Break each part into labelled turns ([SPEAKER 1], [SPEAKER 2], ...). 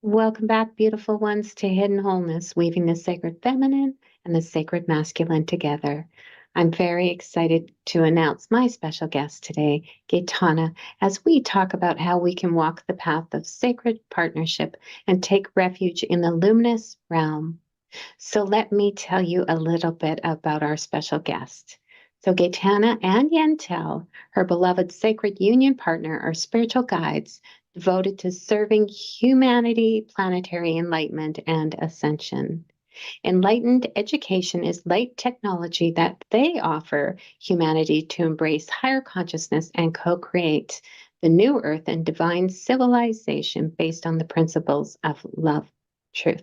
[SPEAKER 1] Welcome back, beautiful ones, to Hidden Wholeness, weaving the sacred feminine and the sacred masculine together. I'm very excited to announce my special guest today, Gaitana, as we talk about how we can walk the path of sacred partnership and take refuge in the luminous realm. So let me tell you a little bit about our special guest. So Gaitana and Yantal, her beloved sacred union partner, are spiritual guides devoted to serving humanity, planetary enlightenment, and ascension. Enlightened education is light technology that they offer humanity to embrace higher consciousness and co-create the new earth and divine civilization based on the principles of love, truth.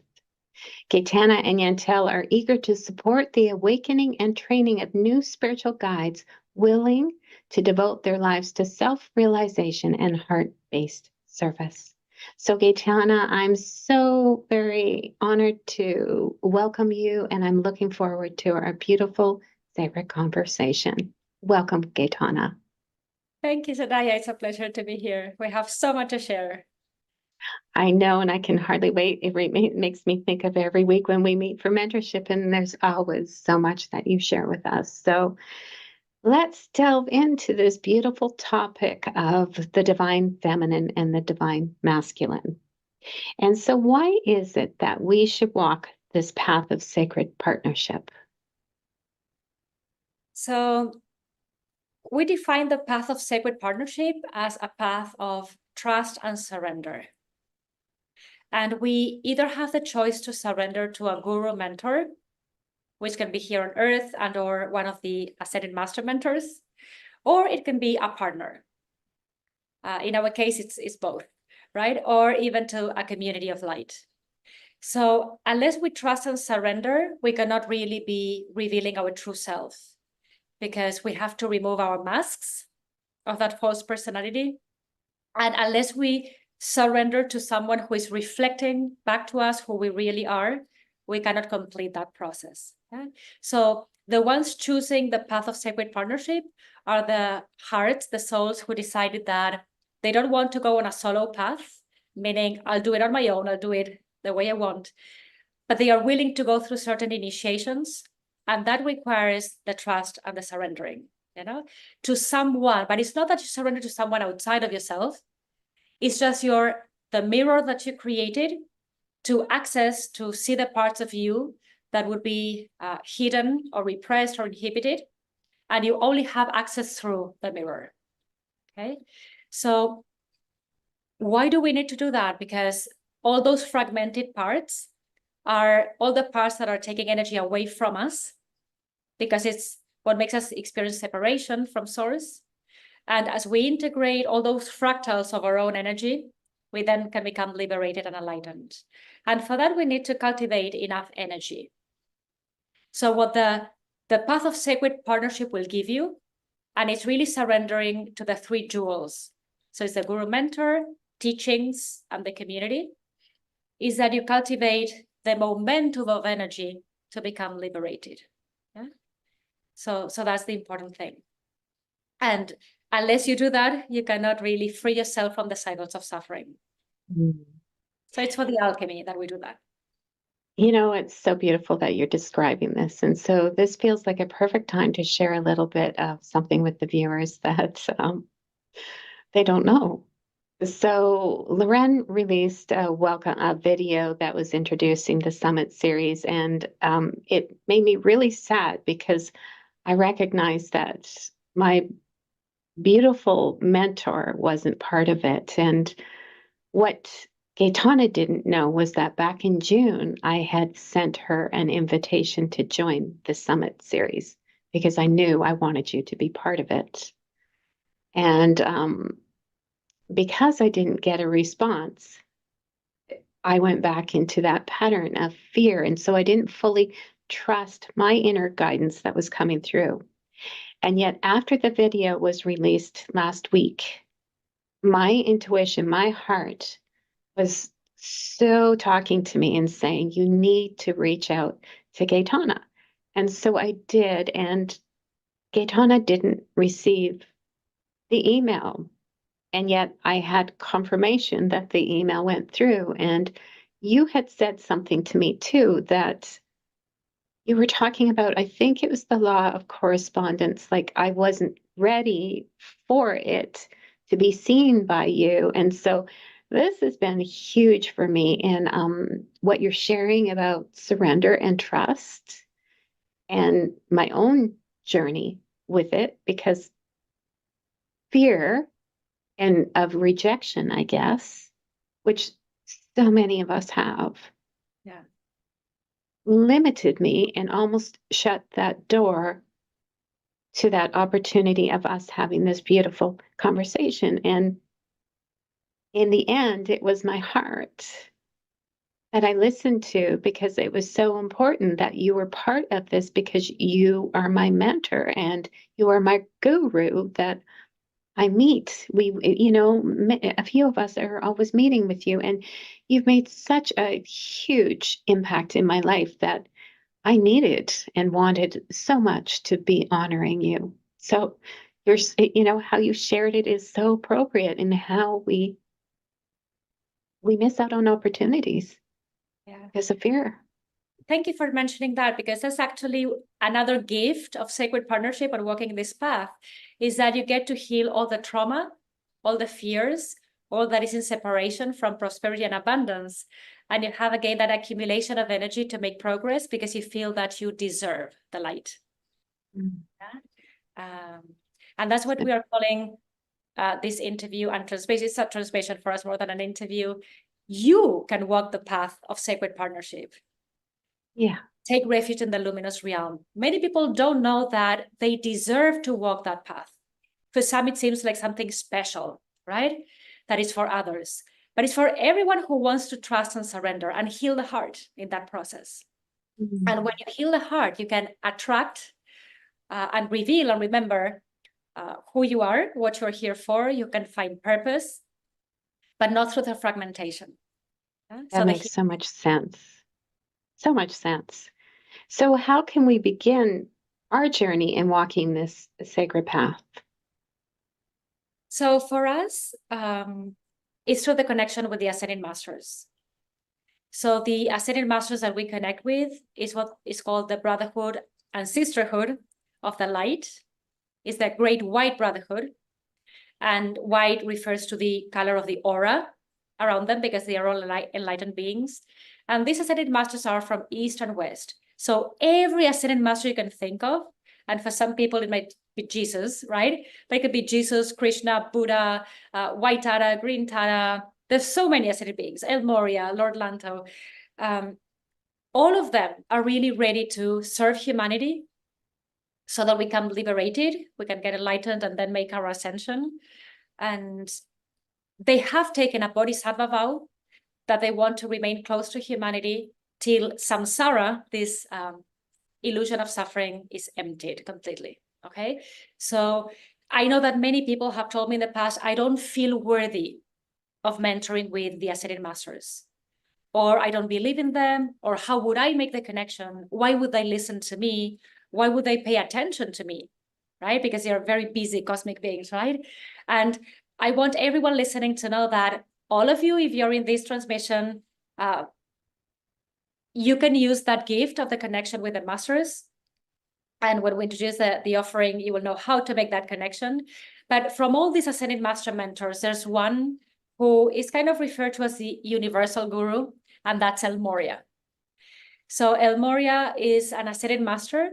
[SPEAKER 1] Gaitana and Yantel are eager to support the awakening and training of new spiritual guides willing to devote their lives to self-realization and heart-based service. So Gaitana, I'm so very honored to welcome you, and I'm looking forward to our beautiful sacred conversation. Welcome, Gaitana.
[SPEAKER 2] Thank you, Sadaya. It's a pleasure to be here. We have so much to share.
[SPEAKER 1] I know, and I can hardly wait. It makes me think of every week when we meet for mentorship, and there's always so much that you share with us. So let's delve into this beautiful topic of the divine feminine and the divine masculine. And so, why is it that we should walk this path of sacred partnership?
[SPEAKER 2] So, we define the path of sacred partnership as a path of trust and surrender. And we either have the choice to surrender to a guru mentor, which can be here on earth and or one of the ascended master mentors, or it can be a partner. In our case, it's both, right? Or even to a community of light. So unless we trust and surrender, we cannot really be revealing our true self, because we have to remove our masks of that false personality. And unless we surrender to someone who is reflecting back to us who we really are, we cannot complete that process. Okay? So the ones choosing the path of sacred partnership are the hearts, the souls who decided that they don't want to go on a solo path, meaning I'll do it on my own, I'll do it the way I want, but they are willing to go through certain initiations, and that requires the trust and the surrendering, to someone. But it's not that you surrender to someone outside of yourself. It's just the mirror that you created to access, to see the parts of you that would be hidden or repressed or inhibited, and you only have access through the mirror. Okay, so why do we need to do that? Because all those fragmented parts are all the parts that are taking energy away from us, because it's what makes us experience separation from source. And as we integrate all those fractals of our own energy, we then can become liberated and enlightened. And for that, we need to cultivate enough energy. So what the path of sacred partnership will give you, and it's really surrendering to the three jewels. So it's the guru mentor, teachings, and the community, is that you cultivate the momentum of energy to become liberated. Yeah. So that's the important thing. And unless you do that, you cannot really free yourself from the cycles of suffering. So it's for the alchemy that we do that.
[SPEAKER 1] You know, it's so beautiful that you're describing this. And so this feels like a perfect time to share a little bit of something with the viewers that they don't know. So Loren released a video that was introducing the Summit series, and it made me really sad because I recognized that my beautiful mentor wasn't part of it. And what Gaitana didn't know was that back in June, I had sent her an invitation to join the Summit series because I knew I wanted you to be part of it. And because I didn't get a response, I went back into that pattern of fear. And so I didn't fully trust my inner guidance that was coming through. And yet, after the video was released last week, my intuition, my heart was so talking to me and saying, you need to reach out to Gaitana. And so I did. And Gaitana didn't receive the email. And yet I had confirmation that the email went through. And you had said something to me too, that you were talking about, I think it was the law of correspondence. Like I wasn't ready for it to be seen by you. And so this has been huge for me in what you're sharing about surrender and trust and my own journey with it, because fear and of rejection, I guess, which so many of us have,
[SPEAKER 2] Yeah.
[SPEAKER 1] limited me and almost shut that door to that opportunity of us having this beautiful conversation. And in the end, it was my heart that I listened to, because it was so important that you were part of this, because you are my mentor and you are my guru that I meet. A few of us are always meeting with you, and you've made such a huge impact in my life that I needed and wanted so much to be honoring you. So how you shared it is so appropriate in how we miss out on opportunities
[SPEAKER 2] Yeah.
[SPEAKER 1] because of fear.
[SPEAKER 2] Thank you for mentioning that, because that's actually another gift of sacred partnership and walking this path, is that you get to heal all the trauma, all the fears, all that is in separation from prosperity and abundance. And you have again that accumulation of energy to make progress because you feel that you deserve the light.
[SPEAKER 1] Mm.
[SPEAKER 2] And that's what we are calling this interview and transmission. It's a transmission for us more than an interview. You can walk the path of sacred partnership.
[SPEAKER 1] Yeah.
[SPEAKER 2] Take refuge in the luminous realm. Many people don't know that they deserve to walk that path. For some, it seems like something special, right? That is for others. But it's for everyone who wants to trust and surrender and heal the heart in that process.
[SPEAKER 1] Mm.
[SPEAKER 2] And when you heal the heart, you can attract and reveal and remember who you are, what you're here for. You can find purpose, but not through the fragmentation.
[SPEAKER 1] That makes so much sense. So much sense. So, how can we begin our journey in walking this sacred path?
[SPEAKER 2] So for us, it's through the connection with the Ascended Masters. So the Ascended Masters that we connect with is what is called the Brotherhood and Sisterhood of the Light. It's the Great White Brotherhood. And white refers to the color of the aura around them, because they are all enlightened beings. And these Ascended Masters are from East and West. So every Ascended Master you can think of, and for some people it might be Jesus, right? But it could be Jesus, Krishna, Buddha, White Tara, Green Tara. There's so many Ascended beings, El Moria, Lord Lanto. All of them are really ready to serve humanity so that we can be liberated, we can get enlightened, and then make our ascension. And they have taken a bodhisattva vow that they want to remain close to humanity till samsara, this illusion of suffering, is emptied completely. Okay, so I know that many people have told me in the past, I don't feel worthy of mentoring with the Ascended Masters, or I don't believe in them, or how would I make the connection? Why would they listen to me? Why would they pay attention to me? Right? Because they are very busy cosmic beings, right? And I want everyone listening to know that all of you, if you're in this transmission, you can use that gift of the connection with the masters. And when we introduce the offering, you will know how to make that connection. But from all these Ascended Master mentors, there's one who is kind of referred to as the universal guru, and that's El Moria. So El Moria is an Ascended Master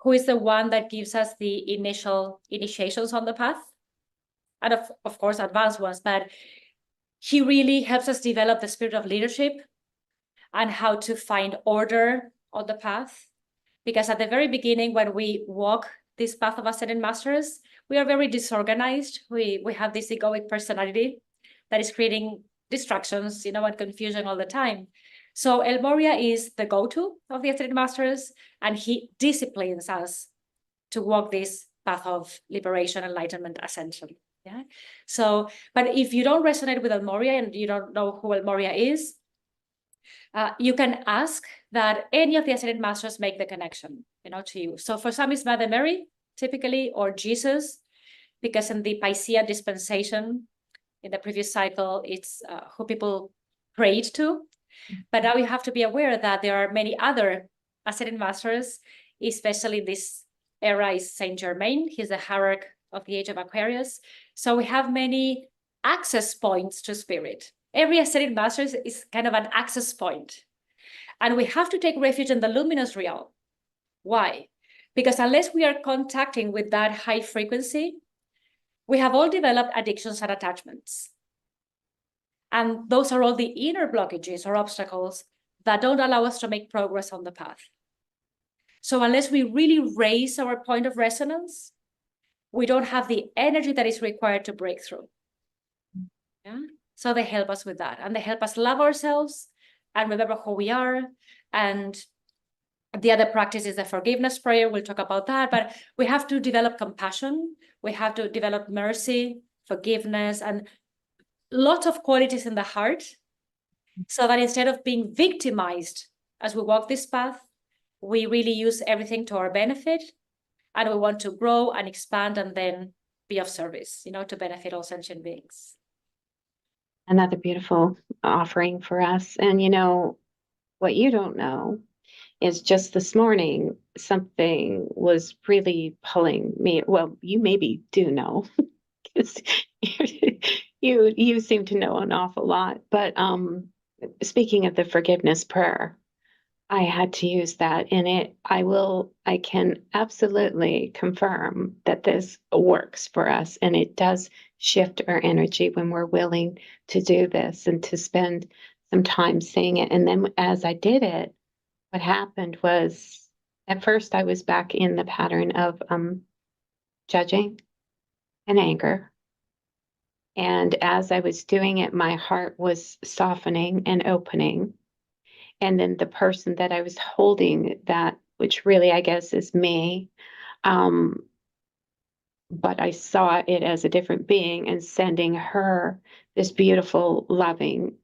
[SPEAKER 2] who is the one that gives us the initial initiations on the path, and of course advanced ones, but he really helps us develop the spirit of leadership and how to find order on the path. Because at the very beginning, when we walk this path of Ascended Masters, we are very disorganized. We have this egoic personality that is creating distractions, and confusion all the time. So El Moria is the go-to of the Ascended Masters, and he disciplines us to walk this path of liberation, enlightenment, ascension. Yeah. So, but if you don't resonate with El Moria and you don't know who El Moria is, you can ask that any of the Ascended Masters make the connection, to you. So for some, it's Mother Mary, typically, or Jesus, because in the Paisia dispensation, In the previous cycle, it's who people prayed to. But now you have to be aware that there are many other ascended masters, especially this era is Saint Germain. He's the hierarch of the age of Aquarius. So we have many access points to spirit. Every ascended master is kind of an access point. And we have to take refuge in the luminous realm. Why? Because unless we are contacting with that high frequency, we have all developed addictions and attachments. And those are all the inner blockages or obstacles that don't allow us to make progress on the path. So unless we really raise our point of resonance, we don't have the energy that is required to break through. Yeah? So they help us with that. And they help us love ourselves and remember who we are. And the other practice is the forgiveness prayer. We'll talk about that. But we have to develop compassion. We have to develop mercy, forgiveness, and lots of qualities in the heart, so that instead of being victimized as we walk this path, we really use everything to our benefit, and we want to grow and expand and then be of service, to benefit all sentient beings.
[SPEAKER 1] Another beautiful offering for us. And what you don't know is just this morning, something was really pulling me. Well, you maybe do know, because you seem to know an awful lot. But speaking of the forgiveness prayer, I had to use that in it. I can absolutely confirm that this works for us, and it does shift our energy when we're willing to do this and to spend some time saying it. And then as I did it, what happened was, at first I was back in the pattern of judging and anger. And as I was doing it, my heart was softening and opening. And then the person that I was holding, that, which really I guess is me, but I saw it as a different being, and sending her this beautiful, loving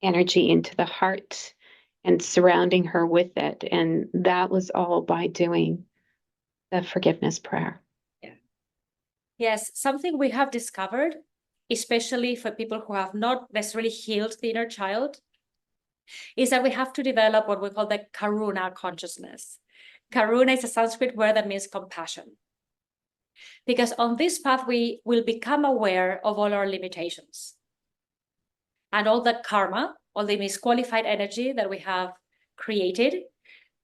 [SPEAKER 1] energy into the heart and surrounding her with it. And that was all by doing the forgiveness prayer.
[SPEAKER 2] Yeah. Yes, something we have discovered, especially for people who have not necessarily healed the inner child, is that we have to develop what we call the karuna consciousness. Karuna is a Sanskrit word that means compassion. Because on this path, we will become aware of all our limitations and all that karma, all the misqualified energy that we have created,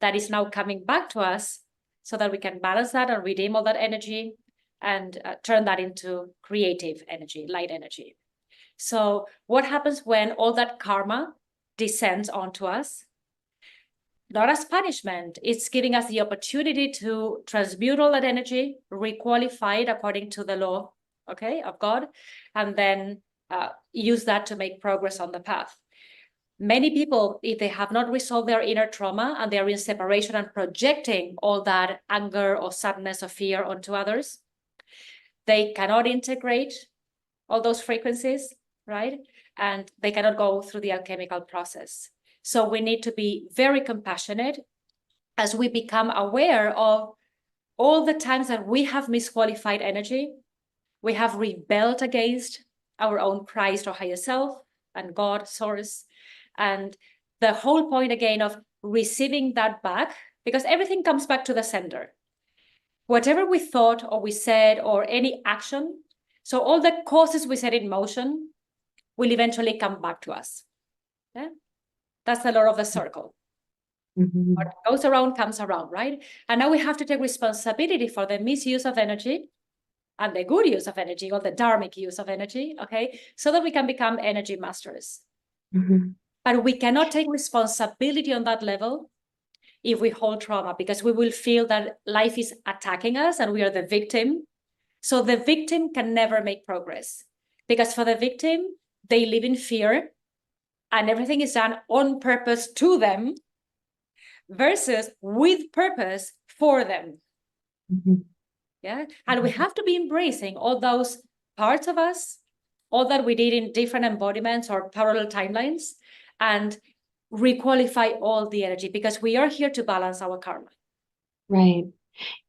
[SPEAKER 2] that is now coming back to us, so that we can balance that and redeem all that energy and turn that into creative energy, light energy. So what happens when all that karma descends onto us? Not as punishment, it's giving us the opportunity to transmute all that energy, requalify it according to the law, of God, and then use that to make progress on the path. Many people, if they have not resolved their inner trauma and they're in separation and projecting all that anger or sadness or fear onto others, they cannot integrate all those frequencies, right? And they cannot go through the alchemical process. So we need to be very compassionate as we become aware of all the times that we have misqualified energy, we have rebelled against our own Christ or higher self and God, source. And the whole point again of receiving that back, because everything comes back to the sender. Whatever we thought or we said or any action, so all the causes we set in motion will eventually come back to us. Yeah? That's the law of the circle.
[SPEAKER 1] Mm-hmm.
[SPEAKER 2] What goes around comes around, right? And now we have to take responsibility for the misuse of energy and the good use of energy, or the dharmic use of energy, so that we can become energy masters.
[SPEAKER 1] Mm-hmm.
[SPEAKER 2] But we cannot take responsibility on that level if we hold trauma, because we will feel that life is attacking us and we are the victim. So the victim can never make progress, because for the victim, they live in fear and everything is done on purpose to them versus with purpose for them.
[SPEAKER 1] Mm-hmm.
[SPEAKER 2] Yeah. And we have to be embracing all those parts of us, all that we did in different embodiments or parallel timelines, and requalify all the energy, because we are here to balance our karma.
[SPEAKER 1] Right.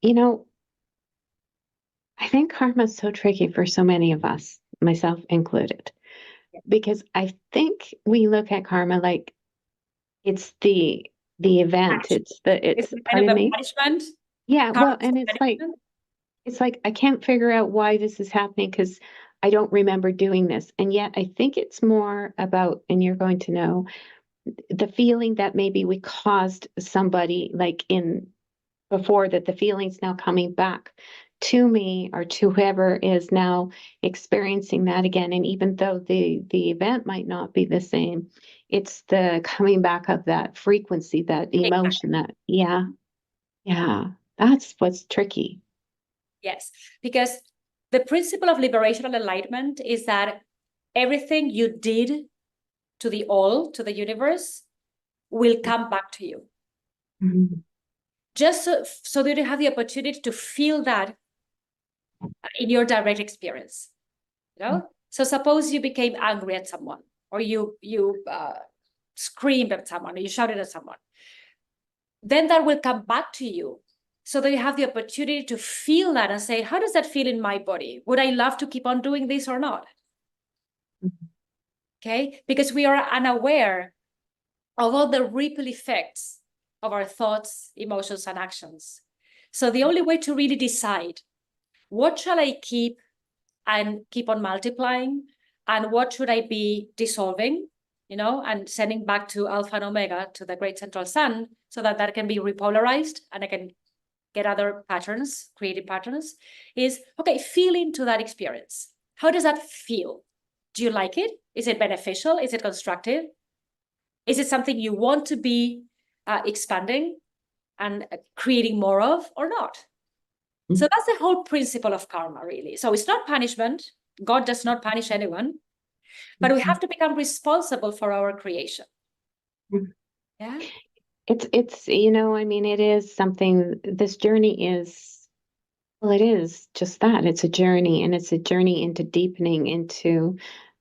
[SPEAKER 1] I think karma is so tricky for so many of us. myself included, because I think we look at karma like it's the event. It's
[SPEAKER 2] It's kind of
[SPEAKER 1] pardon
[SPEAKER 2] a
[SPEAKER 1] me.
[SPEAKER 2] punishment.
[SPEAKER 1] Yeah,
[SPEAKER 2] Karma
[SPEAKER 1] well,
[SPEAKER 2] is
[SPEAKER 1] and
[SPEAKER 2] a punishment.
[SPEAKER 1] it's like I can't figure out why this is happening because I don't remember doing this. And yet I think it's more about, and you're going to know, the feeling that maybe we caused somebody like in before, that the feeling's now coming back to me or to whoever is now experiencing that again. And even though the event might not be the same, it's the coming back of that frequency, that
[SPEAKER 2] Exactly.
[SPEAKER 1] emotion, that yeah, that's what's tricky.
[SPEAKER 2] Yes, because the principle of liberation and enlightenment is that everything you did to the all, to the universe, will come back to you.
[SPEAKER 1] Mhm.
[SPEAKER 2] Just so that you have the opportunity to feel that in your direct experience. You know? So suppose you became angry at someone, or you screamed at someone, or you shouted at someone. Then that will come back to you, so that you have the opportunity to feel that and say, how does that feel in my body? Would I love to keep on doing this or not? Okay, because we are unaware of all the ripple effects of our thoughts, emotions, and actions. So the only way to really decide what shall I keep and keep on multiplying, and what should I be dissolving, and sending back to Alpha and Omega, to the great central sun, so that that can be repolarized and I can get other patterns, creative patterns, is, okay, feel into that experience. How does that feel? Do you like it? Is it beneficial? Is it constructive? Is it something you want to be expanding and creating more of, or not? So that's the whole principle of karma, really. So it's not punishment. God does not punish anyone, but we have to become responsible for our creation. Yeah.
[SPEAKER 1] It's I mean, it is something, this journey is, well, it is just that. It's a journey, and it's a journey into deepening into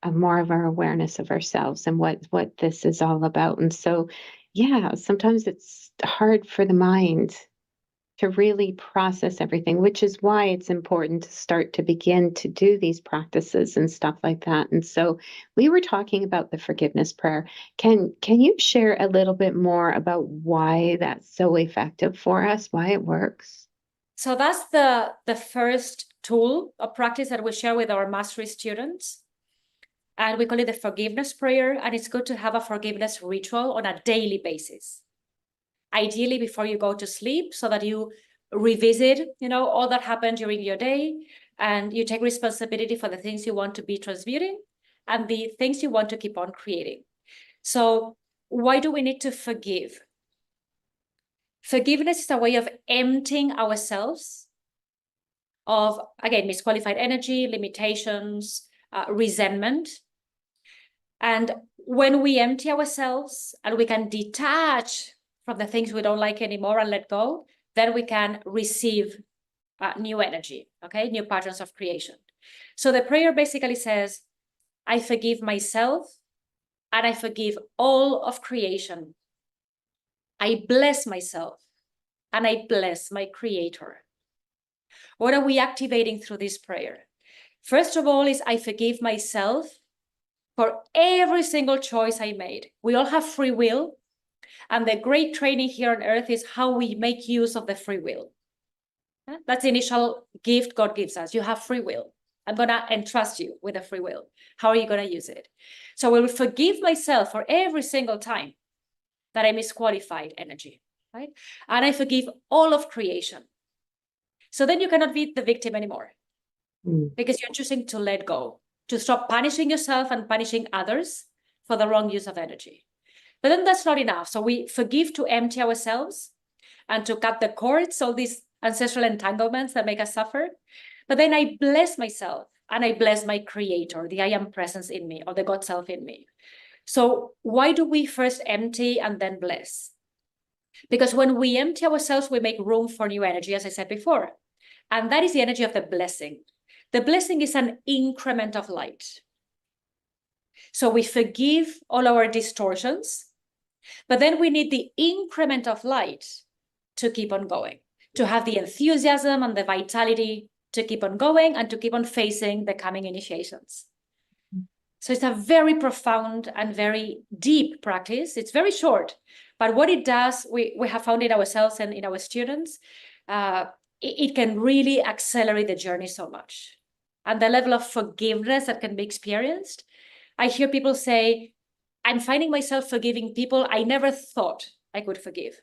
[SPEAKER 1] more of our awareness of ourselves and what this is all about. And so, yeah, sometimes it's hard for the mind to really process everything, which is why it's important to start to begin to do these practices and stuff like that. And so we were talking about the forgiveness prayer. Can you share a little bit more about why that's so effective for us, why it works?
[SPEAKER 2] So that's the first tool or practice that we share with our mastery students. And we call it the forgiveness prayer. And it's good to have a forgiveness ritual on a daily basis. Ideally before you go to sleep, so that you revisit, all that happened during your day, and you take responsibility for the things you want to be transmuting and the things you want to keep on creating. So why do we need to forgive? Forgiveness is a way of emptying ourselves of, again, misqualified energy, limitations, resentment. And when we empty ourselves and we can detach from the things we don't like anymore and let go, then we can receive new energy, okay? New patterns of creation. So the prayer basically says, I forgive myself and I forgive all of creation. I bless myself and I bless my creator. What are we activating through this prayer? First of all is I forgive myself for every single choice I made. We all have free will. And the great training here on earth is how we make use of the free will. That's the initial gift God gives us. You have free will. I'm going to entrust you with a free will. How are you going to use it? So I will forgive myself for every single time that I misqualified energy, right? And I forgive all of creation. So then you cannot be the victim anymore, because you're choosing to let go, to stop punishing yourself and punishing others for the wrong use of energy. But then that's not enough. So we forgive to empty ourselves and to cut the cords, all these ancestral entanglements that make us suffer. But then I bless myself and I bless my creator, the I am presence in me, or the God self in me. So why do we first empty and then bless? Because when we empty ourselves, we make room for new energy, as I said before. And that is the energy of the blessing. The blessing is an increment of light. So we forgive all our distortions, but then we need the increment of light to keep on going, to have the enthusiasm and the vitality to keep on going and to keep on facing the coming initiations. So it's a very profound and very deep practice. It's very short, but what it does, we have found in ourselves and in our students, it can really accelerate the journey so much. And the level of forgiveness that can be experienced. I hear people say, I'm finding myself forgiving people I never thought I could forgive.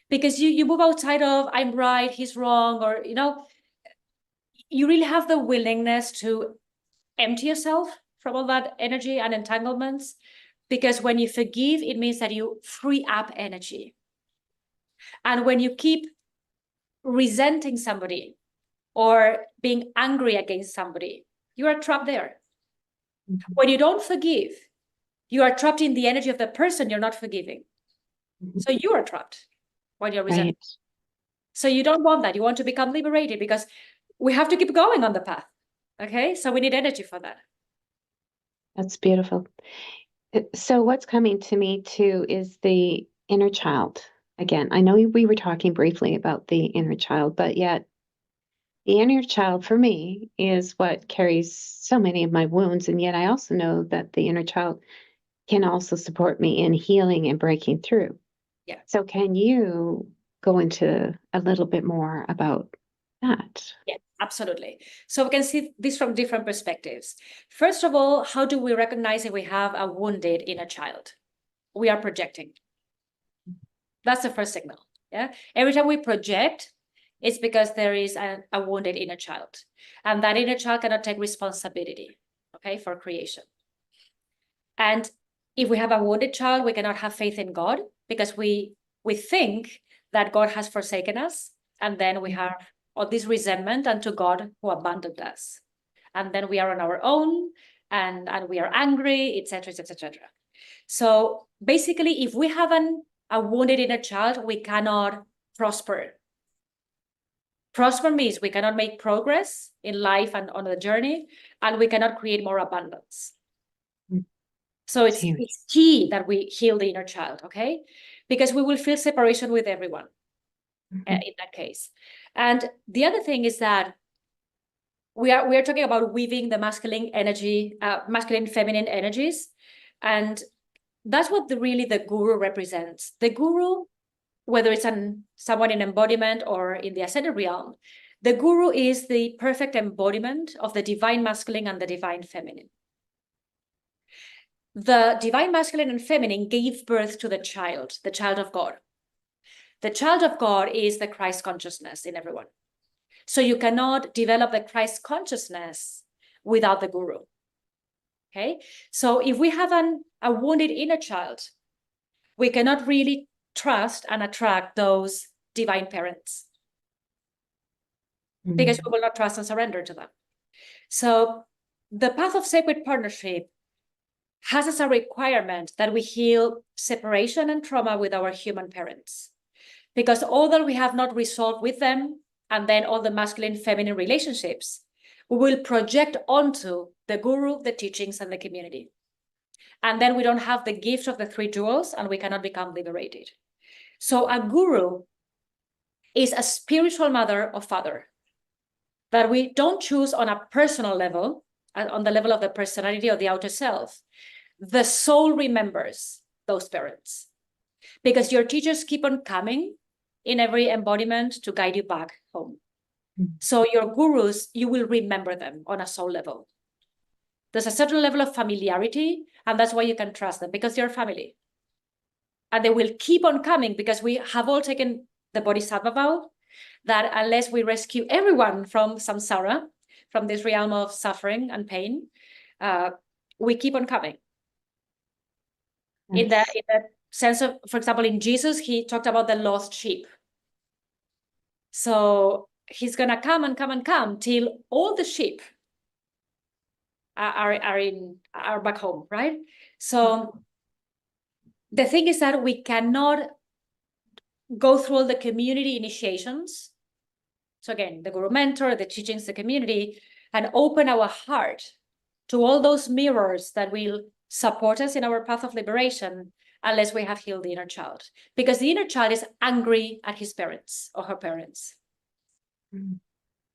[SPEAKER 2] Because you move outside of, I'm right, he's wrong, or, you really have the willingness to empty yourself from all that energy and entanglements. Because when you forgive, it means that you free up energy. And when you keep resenting somebody or being angry against somebody, you are trapped there. Mm-hmm. When you don't forgive, you are trapped in the energy of the person you're not forgiving. Mm-hmm. So you are trapped when you're resenting. Right. So you don't want that. You want to become liberated, because we have to keep going on the path. Okay, so we need energy for that.
[SPEAKER 1] That's beautiful. So what's coming to me too is the inner child. Again, I know we were talking briefly about the inner child, but yet the inner child for me is what carries so many of my wounds. And yet I also know that the inner child can also support me in healing and breaking through.
[SPEAKER 2] Yeah.
[SPEAKER 1] So can you go into a little bit more about that?
[SPEAKER 2] Yeah, absolutely. So we can see this from different perspectives. First of all, how do we recognize if we have a wounded inner child? We are projecting. That's the first signal. Yeah. Every time we project, it's because there is a wounded inner child. And that inner child cannot take responsibility, okay, for creation. And if we have a wounded child, we cannot have faith in God, because we think that God has forsaken us. And then we have all this resentment unto God who abandoned us. And then we are on our own, and we are angry, etc., etc., etc. So basically, if we have a wounded inner child, we cannot prosper. Prosper means we cannot make progress in life and on the journey, and we cannot create more abundance. So it's key that we heal the inner child, okay? Because we will feel separation with everyone in that case. And the other thing is that we are talking about weaving the masculine energy, masculine, feminine energies. And that's what really the guru represents. The guru, whether it's someone in embodiment or in the ascended realm, the guru is the perfect embodiment of the divine masculine and the divine feminine. The divine masculine and feminine gave birth to the child of God. The child of God is the Christ consciousness in everyone. So you cannot develop the Christ consciousness without the guru. Okay? So if we have a wounded inner child, we cannot really trust and attract those divine parents, because we will not trust and surrender to them. So the path of sacred partnership has as a requirement that we heal separation and trauma with our human parents, because all that we have not resolved with them, and then all the masculine feminine relationships, we will project onto the guru, the teachings, and the community. And then we don't have the gift of the three jewels, and we cannot become liberated. So a guru is a spiritual mother or father that we don't choose on a personal level, on the level of the personality or the outer self. The soul remembers those parents, because your teachers keep on coming in every embodiment to guide you back home. So your gurus, you will remember them on a soul level. There's a certain level of familiarity, and that's why you can trust them, because they're family. And they will keep on coming, because we have all taken the Bodhisattva vow that unless we rescue everyone from samsara, from this realm of suffering and pain, we keep on coming. In that sense of, for example, in Jesus, he talked about the lost sheep. So he's gonna come and come and come till all the sheep are back home, right? So the thing is that we cannot go through all the community initiations. So again, the guru mentor, the teachings, the community, and open our heart to all those mirrors that will support us in our path of liberation, unless we have healed the inner child. Because the inner child is angry at his parents or her parents.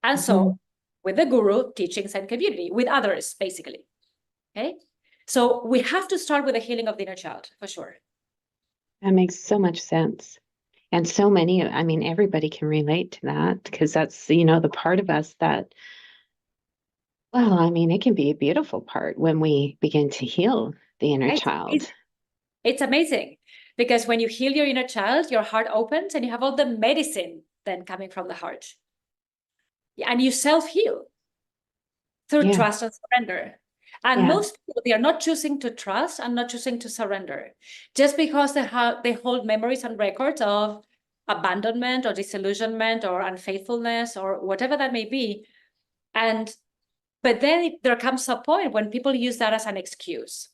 [SPEAKER 2] And so with the guru, teachings, and community, with others, basically. Okay. So we have to start with the healing of the inner child, for sure.
[SPEAKER 1] That makes so much sense. And so many, I mean, everybody can relate to that because that's, the part of us that, well, I mean, it can be a beautiful part when we begin to heal the inner
[SPEAKER 2] Right?
[SPEAKER 1] child.
[SPEAKER 2] It's amazing because when you heal your inner child, your heart opens and you have all the medicine then coming from the heart. And you self-heal through
[SPEAKER 1] Yeah.
[SPEAKER 2] trust and surrender. And
[SPEAKER 1] Yeah.
[SPEAKER 2] most people, they are not choosing to trust and not choosing to surrender just because they hold memories and records of abandonment or disillusionment or unfaithfulness or whatever that may be. But then there comes a point when people use that as an excuse.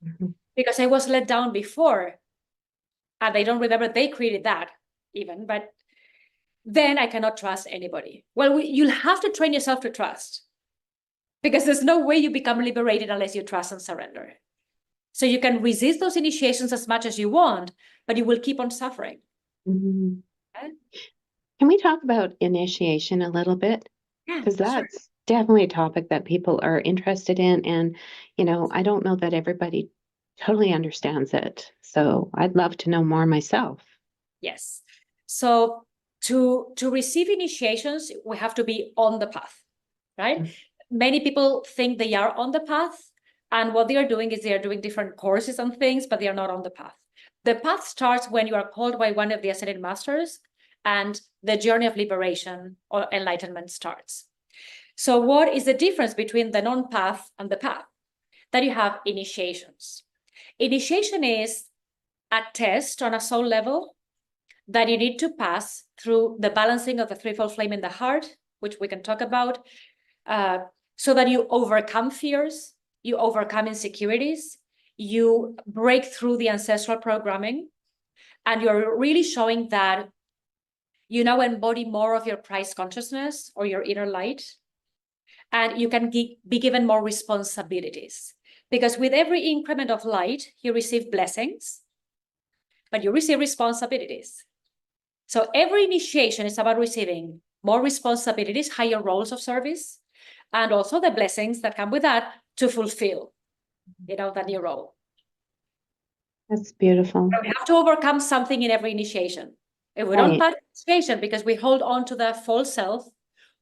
[SPEAKER 1] Mhm.
[SPEAKER 2] Because I was let down before, and they don't remember they created that even, but then I cannot trust anybody. Well, you'll have to train yourself to trust because there's no way you become liberated unless you trust and surrender. So you can resist those initiations as much as you want, but you will keep on suffering.
[SPEAKER 1] Mhm.
[SPEAKER 2] Okay?
[SPEAKER 1] Can we talk about initiation a little bit?
[SPEAKER 2] Yeah,
[SPEAKER 1] Because
[SPEAKER 2] sure.
[SPEAKER 1] that's definitely a topic that people are interested in. And, I don't know that everybody totally understands it. So I'd love to know more myself.
[SPEAKER 2] Yes. So to receive initiations, we have to be on the path, right? Many people think they are on the path, and what they are doing is they are doing different courses and things, but they are not on the path. The path starts when you are called by one of the ascended masters, and the journey of liberation or enlightenment starts. So what is the difference between the non-path and the path? That you have initiations. Initiation is a test on a soul level that you need to pass through the balancing of the threefold flame in the heart, which we can talk about, so that you overcome fears, you overcome insecurities, you break through the ancestral programming, and you're really showing that you now embody more of your Christ consciousness or your inner light, and you can be given more responsibilities. Because with every increment of light, you receive blessings, but you receive responsibilities. So every initiation is about receiving more responsibilities, higher roles of service, and also the blessings that come with that to fulfill, that new role.
[SPEAKER 1] That's beautiful.
[SPEAKER 2] We have to overcome something in every initiation. If we don't
[SPEAKER 1] Right.
[SPEAKER 2] pass initiation because we hold on to the false self,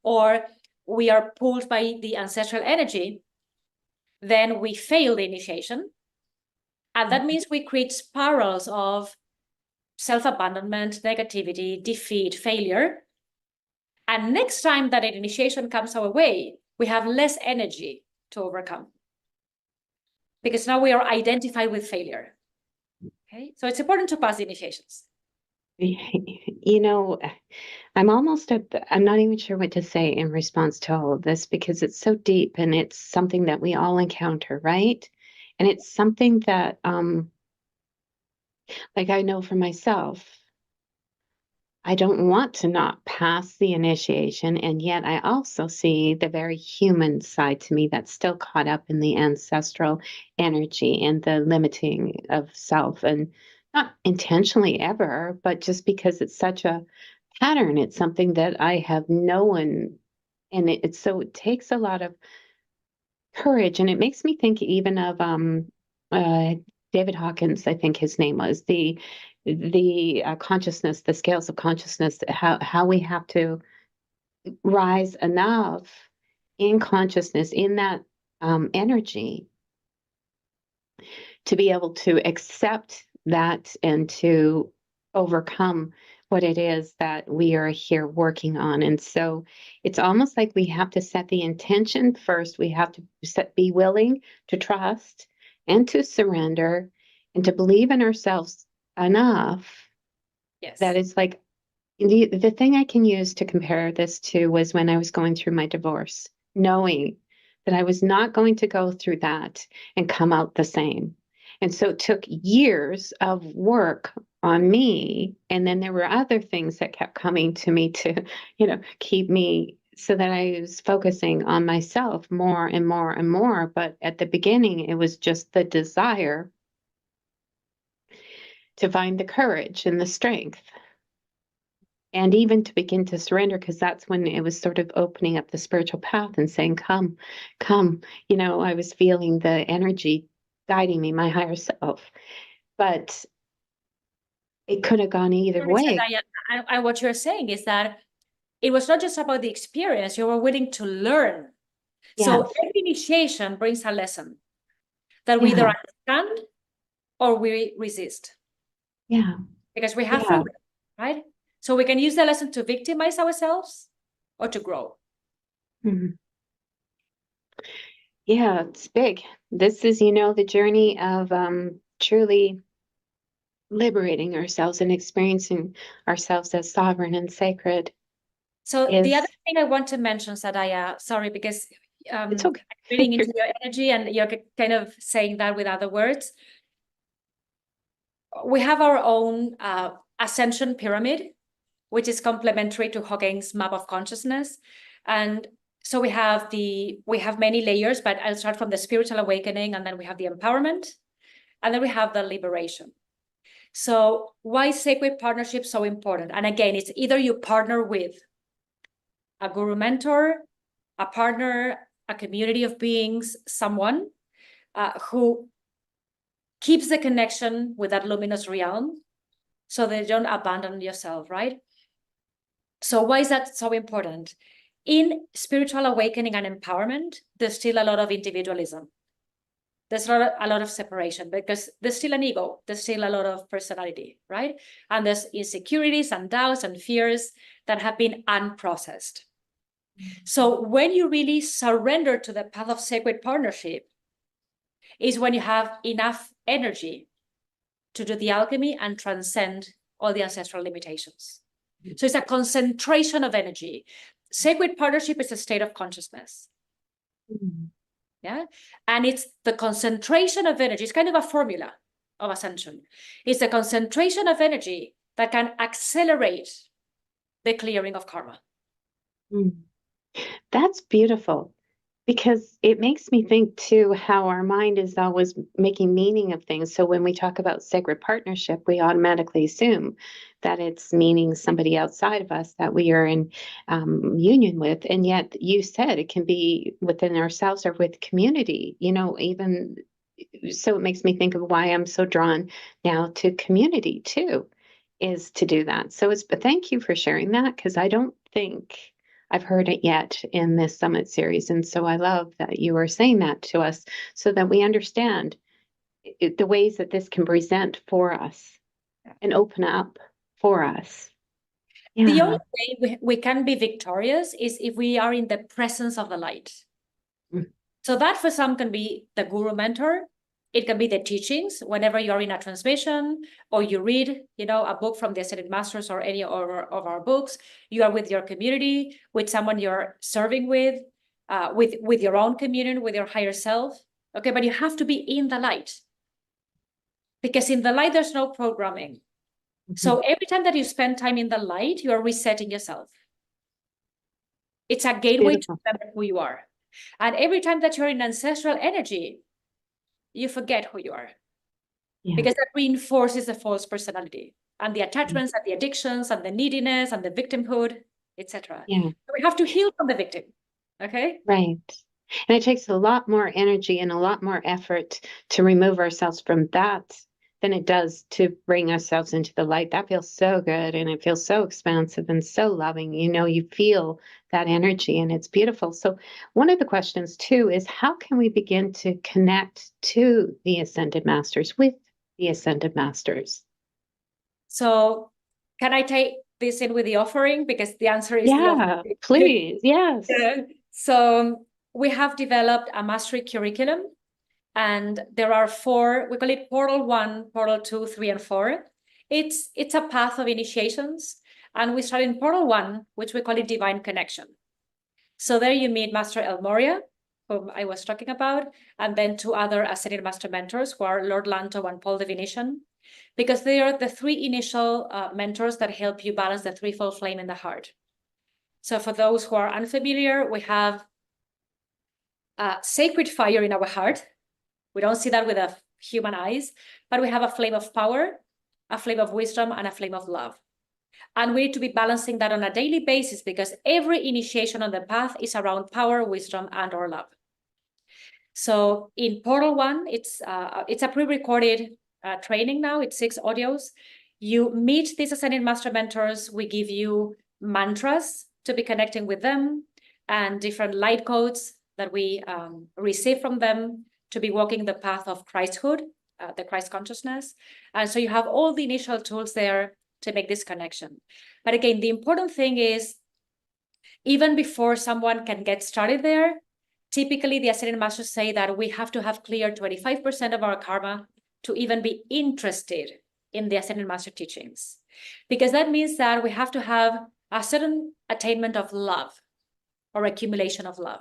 [SPEAKER 2] or we are pulled by the ancestral energy, then we fail the initiation. And that means we create spirals of self-abandonment, negativity, defeat, failure. And next time that an initiation comes our way, we have less energy to overcome because now we are identified with failure. Okay, so it's important to pass the initiations.
[SPEAKER 1] You know, I'm not even sure what to say in response to all of this because it's so deep and it's something that we all encounter, right? And it's something that, like I know for myself, I don't want to not pass the initiation. And yet I also see the very human side to me that's still caught up in the ancestral energy and the limiting of self. And not intentionally ever, but just because it's such a pattern, it's something that I have known. And it takes a lot of courage. And it makes me think even of uh, David Hawkins, I think his name was, the consciousness, the scales of consciousness, how we have to rise enough in consciousness, in that energy, to be able to accept that and to overcome what it is that we are here working on. And so it's almost like we have to set the intention first. We have to be willing to trust and to surrender and to believe in ourselves enough that
[SPEAKER 2] Yes.
[SPEAKER 1] it's like the thing I can use to compare this to was when I was going through my divorce, knowing that I was not going to go through that and come out the same. And so it took years of work on me. And then there were other things that kept coming to me to, keep me so that I was focusing on myself more and more and more. But at the beginning, it was just the desire to find the courage and the strength and even to begin to surrender, because that's when it was sort of opening up the spiritual path and saying, come, come. I was feeling the energy guiding me, my higher self. But it could have gone either way.
[SPEAKER 2] And what you're saying is that it was not just about the experience, you were willing to learn.
[SPEAKER 1] Yes.
[SPEAKER 2] So every initiation brings a lesson that we either understand or we resist.
[SPEAKER 1] Yeah.
[SPEAKER 2] Because we have free will, right? So we can use the lesson to victimize ourselves or to grow.
[SPEAKER 1] Mm-hmm. Yeah, it's big. This is, the journey of truly liberating ourselves and experiencing ourselves as sovereign and sacred.
[SPEAKER 2] So the other thing I want to mention, Sadaya, sorry, because
[SPEAKER 1] it's okay.
[SPEAKER 2] I'm reading into your energy and you're kind of saying that with other words. We have our own Ascension Pyramid, which is complementary to Hawking's map of consciousness. And so we have many layers, but I'll start from the spiritual awakening, and then we have the empowerment, and then we have the liberation. So why is sacred partnership so important? And again, it's either you partner with a guru mentor, a partner, a community of beings, someone who keeps the connection with that luminous realm so they don't abandon yourself, right? So why is that so important? In spiritual awakening and empowerment, there's still a lot of individualism. There's not a lot of separation because there's still an ego. There's still a lot of personality, right? And there's insecurities and doubts and fears that have been unprocessed. So when you really surrender to the path of sacred partnership is when you have enough energy to do the alchemy and transcend all the ancestral limitations. So it's a concentration of energy. Sacred partnership is a state of consciousness. Yeah. And it's the concentration of energy. It's kind of a formula of ascension. It's a concentration of energy that can accelerate the clearing of karma.
[SPEAKER 1] That's beautiful, because it makes me think too how our mind is always making meaning of things. So when we talk about sacred partnership, we automatically assume that it's meaning somebody outside of us that we are in union with. And yet you said it can be within ourselves or with community, even. So it makes me think of why I'm so drawn now to community too, is to do that. But thank you for sharing that, because I don't think I've heard it yet in this summit series. And so I love that you are saying that to us so that we understand the ways that this can present for us and open up for us. Yeah.
[SPEAKER 2] The only way we can be victorious is if we are in the presence of the light. So that for some can be the guru mentor. It can be the teachings whenever you're in a transmission or you read, a book from the Ascended Masters or any of our books. You are with your community, with someone you're serving with your own communion, with your higher self. Okay, but you have to be in the light. Because in the light, there's no programming. So every time that you spend time in the light, you are resetting yourself. It's a gateway to remember who you are. And every time that you're in ancestral energy, you forget who you are. Because that reinforces the false personality and the attachments and the addictions and the neediness and the victimhood, etc. So we have to heal from the victim. Okay?
[SPEAKER 1] Right. And it takes a lot more energy and a lot more effort to remove ourselves from that than it does to bring ourselves into the light. That feels so good, and it feels so expansive and so loving. You feel that energy, and it's beautiful. So one of the questions too is, how can we begin to connect to the Ascended Masters, with the Ascended Masters?
[SPEAKER 2] So can I take this in with the offering? Because the answer is the offering.
[SPEAKER 1] Please. Yes.
[SPEAKER 2] So we have developed a mastery curriculum. And there are 4, we call it Portal 1, Portal 2, 3, and 4. It's a path of initiations. And we start in Portal 1, which we call it Divine Connection. So there you meet Master El Moria, whom I was talking about, and then 2 other Ascended Master mentors, who are Lord Lanto and Paul Divination, because they are the 3 initial mentors that help you balance the threefold flame in the heart. So for those who are unfamiliar, we have sacred fire in our heart. We don't see that with the human eyes, but we have a flame of power, a flame of wisdom, and a flame of love. And we need to be balancing that on a daily basis, because every initiation on the path is around power, wisdom, and or love. So in Portal 1, it's a pre-recorded training now. It's 6 audios. You meet these Ascended Master mentors. We give you mantras to be connecting with them and different light codes that we receive from them to be walking the path of Christhood, the Christ consciousness. And so you have all the initial tools there to make this connection. But again, the important thing is, even before someone can get started there, typically the Ascended Masters say that we have to have cleared 25% of our karma to even be interested in the Ascended Master teachings. Because that means that we have to have a certain attainment of love or accumulation of love.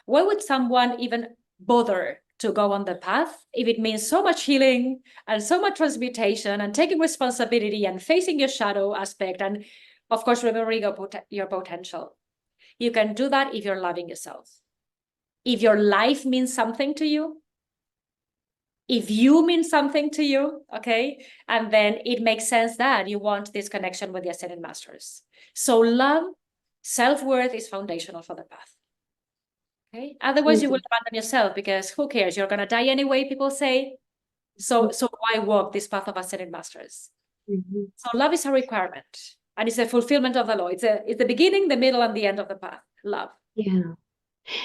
[SPEAKER 2] Why would someone even bother to go on the path if it means so much healing and so much transmutation and taking responsibility and facing your shadow aspect and, of course, remembering your potential? You can do that if you're loving yourself. If your life means something to you, if you mean something to you, okay? And then it makes sense that you want this connection with the Ascended Masters. So love, self-worth is foundational for the path. Okay. Otherwise, you will abandon yourself, because who cares? You're gonna die anyway, people say. So why walk this path of Ascended Masters? So love is a requirement, and it's a fulfillment of the law. It's the beginning, the middle, and the end of the path. Love.
[SPEAKER 1] Yeah.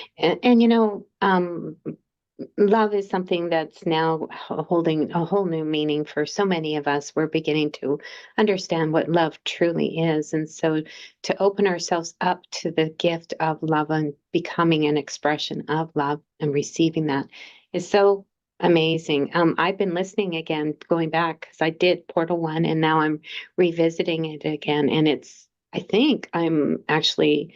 [SPEAKER 1] And love is something that's now holding a whole new meaning for so many of us. We're beginning to understand what love truly is. And so to open ourselves up to the gift of love and becoming an expression of love and receiving that is so amazing. I've been listening again, going back, because I did Portal 1 and now I'm revisiting it again. And I think I'm actually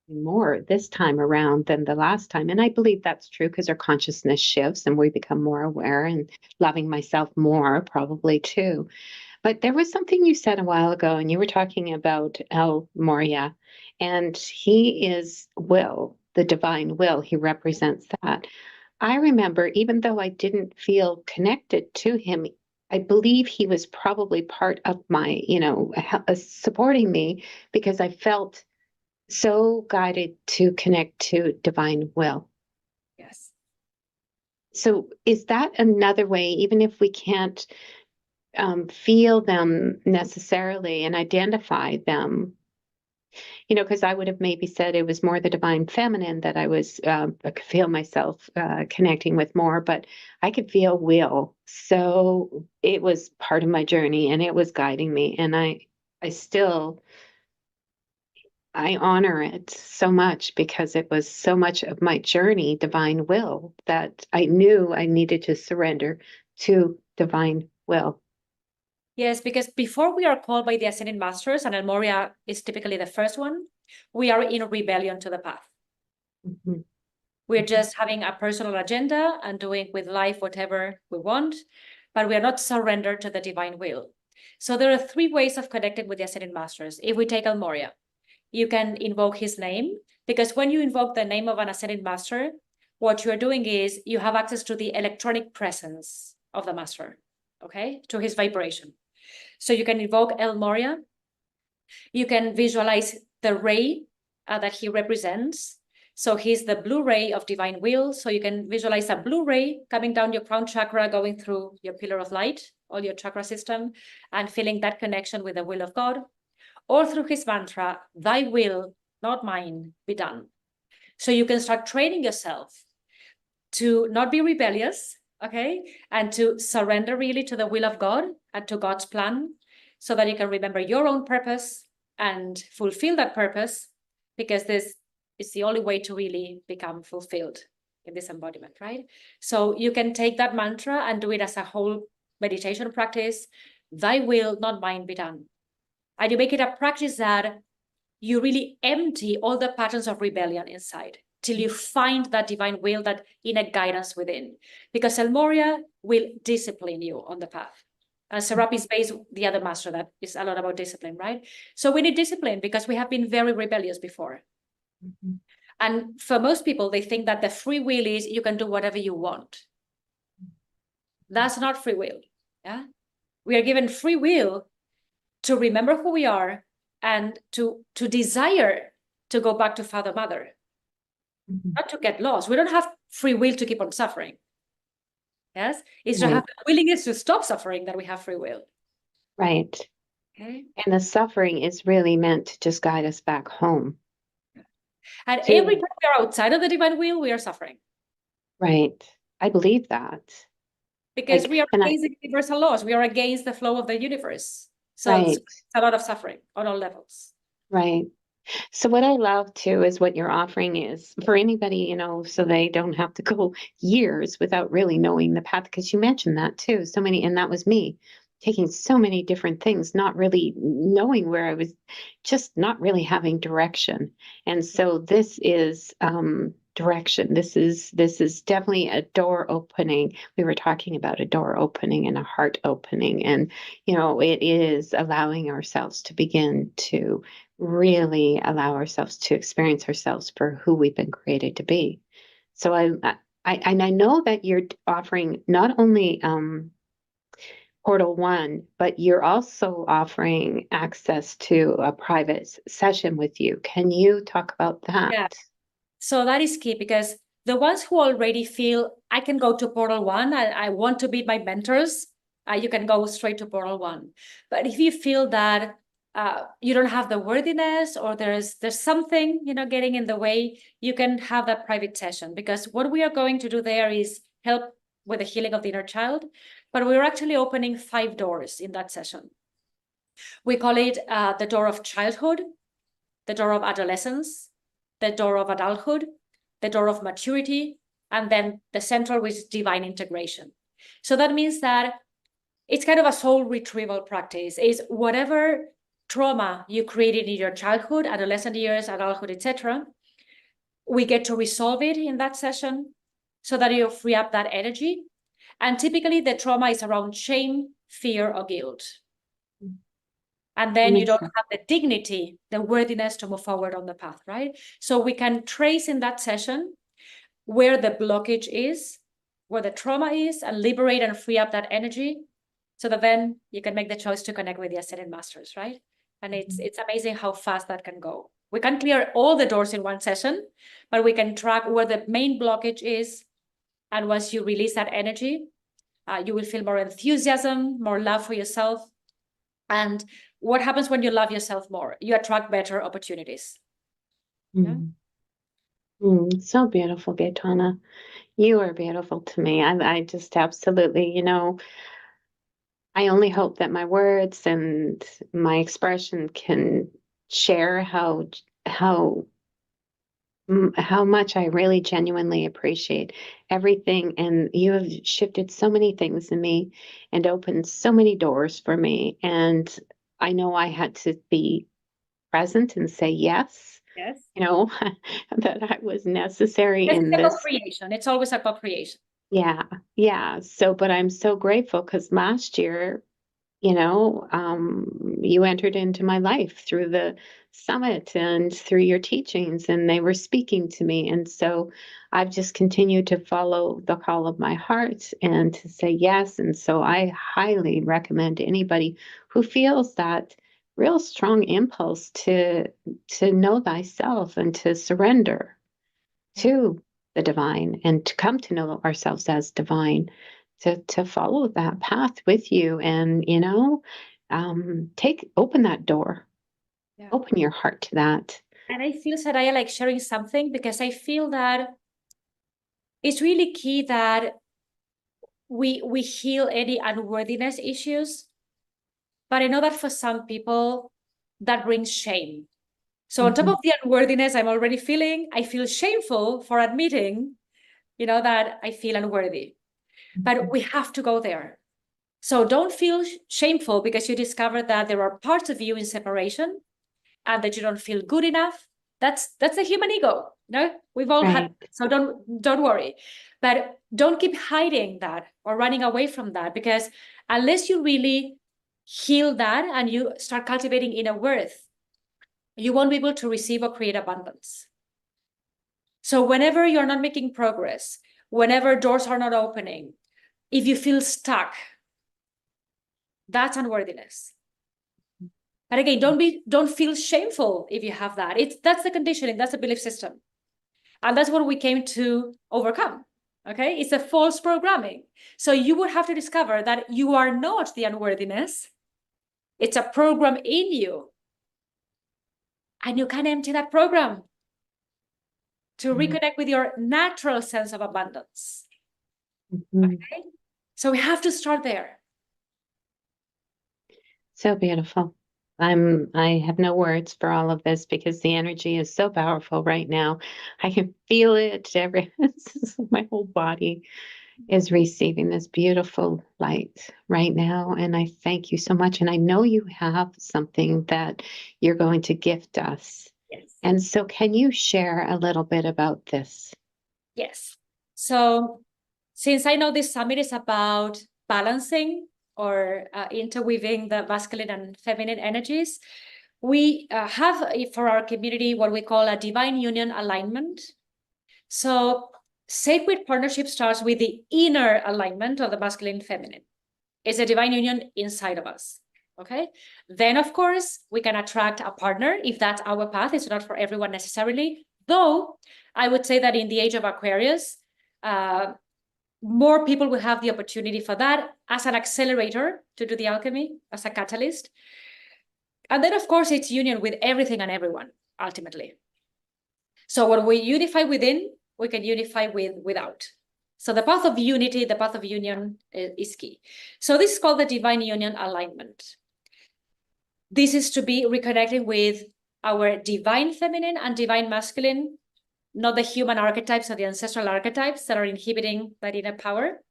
[SPEAKER 1] more this time around than the last time. And I believe that's true because our consciousness shifts and we become more aware and loving myself more, probably too. But there was something you said a while ago, and you were talking about El Moria, and he is will, the divine will. He represents that. I remember, even though I didn't feel connected to him, I believe he was probably part of my, supporting me, because I felt so guided to connect to divine will.
[SPEAKER 2] Yes.
[SPEAKER 1] So is that another way, even if we can't feel them necessarily and identify them, because I would have maybe said it was more the divine feminine that I could feel myself connecting with more, but I could feel will. So it was part of my journey and it was guiding me. And I honor it so much, because it was so much of my journey, divine will, that I knew I needed to surrender to divine will.
[SPEAKER 2] Yes, because before we are called by the Ascended Masters, and El Moria is typically the first one, we are in rebellion to the path.
[SPEAKER 1] Mm-hmm.
[SPEAKER 2] We're just having a personal agenda and doing with life whatever we want, but we are not surrendered to the divine will. So there are 3 ways of connecting with the Ascended Masters. If we take El Moria, you can invoke his name, because when you invoke the name of an Ascended Master, what you're doing is you have access to the electronic presence of the Master, okay, to his vibration. So you can invoke El Moria. You can visualize the ray that he represents. So he's the blue ray of divine will. So you can visualize a blue ray coming down your crown chakra, going through your pillar of light, all your chakra system, and feeling that connection with the will of God. Or through his mantra, thy will, not mine, be done. So you can start training yourself to not be rebellious, okay? And to surrender really to the will of God and to God's plan, so that you can remember your own purpose and fulfill that purpose, because this is the only way to really become fulfilled in this embodiment, right? So you can take that mantra and do it as a whole meditation practice. Thy will, not mine, be done. And you make it a practice that you really empty all the patterns of rebellion inside till you find that divine will, that inner guidance within. Because El Moria will discipline you on the path. And Serapis Bey is the other master that is a lot about discipline, right? So we need discipline because we have been very rebellious before. Mm-hmm. And for most people, they think that the free will is you can do whatever you want. That's not free will. Yeah, we are given free will to remember who we are and to desire to go back to father, mother, not to get lost. We don't have free will to keep on suffering. Yes, it's to have the willingness to stop suffering that we have free will.
[SPEAKER 1] Right.
[SPEAKER 2] Okay.
[SPEAKER 1] And the suffering is really meant to just guide us back home.
[SPEAKER 2] And every time we are outside of the divine will, we are suffering.
[SPEAKER 1] Right. I believe that.
[SPEAKER 2] Because we are against the universal laws. We are against the flow of the universe. So it's a lot of suffering on all levels.
[SPEAKER 1] Right. So what I love too is what your offering is for anybody, you know, so they don't have to go years without really knowing the path. Because you mentioned that too. So many, and that was me taking so many different things, not really knowing where I was, just not really having direction. And so this is direction. This is definitely a door opening. We were talking about a door opening and a heart opening, and you know, it is allowing ourselves to begin to really allow ourselves to experience ourselves for who we've been created to be. So I know that you're offering not only Portal One, but you're also offering access to a private session with you. Can you talk about that?
[SPEAKER 2] Yeah. So that is key, because the ones who already feel I can go to Portal One, I want to be my mentors, you can go straight to Portal One. But if you feel that you don't have the worthiness, or there's something, you know, getting in the way, you can have that private session, because what we are going to do there is help with the healing of the inner child, but we're actually opening 5 doors in that session. We call it the door of childhood, the door of adolescence, the door of adulthood, the door of maturity, and then the central, which is divine integration. So that means that it's kind of a soul retrieval practice. Is whatever trauma you created in your childhood, adolescent years, adulthood, etc., we get to resolve it in that session so that you free up that energy. And typically the trauma is around shame, fear, or guilt. And then you don't have the dignity, the worthiness to move forward on the path, right? So we can trace in that session where the blockage is, where the trauma is, and liberate and free up that energy, so that then you can make the choice to connect with the ascended masters, right? And it's amazing how fast that can go. We can clear all the doors in one session, but we can track where the main blockage is. And once you release that energy, you will feel more enthusiasm, more love for yourself. And what happens when you love yourself more? You attract better opportunities. Yeah?
[SPEAKER 1] So beautiful, Gaitana. You are beautiful to me. I just absolutely, you know, I only hope that my words and my expression can share how much I really genuinely appreciate everything. And you have shifted so many things in me and opened so many doors for me. And I know I had to be present and say yes.
[SPEAKER 2] Yes.
[SPEAKER 1] You know, that I was necessary
[SPEAKER 2] It's
[SPEAKER 1] in
[SPEAKER 2] a
[SPEAKER 1] this.
[SPEAKER 2] co-creation. It's always a co-creation.
[SPEAKER 1] Yeah, yeah. So, but I'm so grateful because last year, you know, you entered into my life through the summit and through your teachings, and they were speaking to me. And so I've just continued to follow the call of my heart and to say yes. And so I highly recommend anybody who feels that real strong impulse to know thyself and to surrender to the divine and to come to know ourselves as divine, to follow that path with you, and you know, open that door, open your heart to that.
[SPEAKER 2] And I feel, Saraya, like sharing something, because I feel that it's really key that we heal any unworthiness issues. But I know that for some people that brings shame. So on top of the unworthiness I'm already feeling, I feel shameful for admitting, you know, that I feel unworthy. But we have to go there. So don't feel shameful because you discover that there are parts of you in separation and that you don't feel good enough. That's the human ego. No, we've all had. So don't worry, but don't keep hiding that or running away from that, because unless you really heal that and you start cultivating inner worth, you won't be able to receive or create abundance. So whenever you're not making progress, whenever doors are not opening, if you feel stuck, that's unworthiness. And again, don't feel shameful if you have that. That's the conditioning, that's the belief system. And that's what we came to overcome. Okay, it's a false programming. So you would have to discover that you are not the unworthiness. It's a program in you. And you can empty that program to reconnect with your natural sense of abundance. Okay? So we have to start there.
[SPEAKER 1] So beautiful. I have no words for all of this because the energy is so powerful right now. I can feel it my whole body is receiving this beautiful light right now. And I thank you so much. And I know you have something that you're going to gift us.
[SPEAKER 2] Yes.
[SPEAKER 1] And so can you share a little bit about this?
[SPEAKER 2] Yes. So since I know this summit is about balancing or interweaving the masculine and feminine energies, we have for our community what we call a divine union alignment. So sacred partnership starts with the inner alignment of the masculine and feminine. It's a divine union inside of us. Okay. Then, of course, we can attract a partner if that's our path. It's not for everyone necessarily, though I would say that in the age of Aquarius, more people will have the opportunity for that as an accelerator to do the alchemy, as a catalyst. And then, of course, it's union with everything and everyone, ultimately. So when we unify within, we can unify without. So the path of unity, the path of union is key. So this is called the divine union alignment. This is to be reconnecting with our divine feminine and divine masculine, not the human archetypes or the ancestral archetypes that are inhibiting that inner power.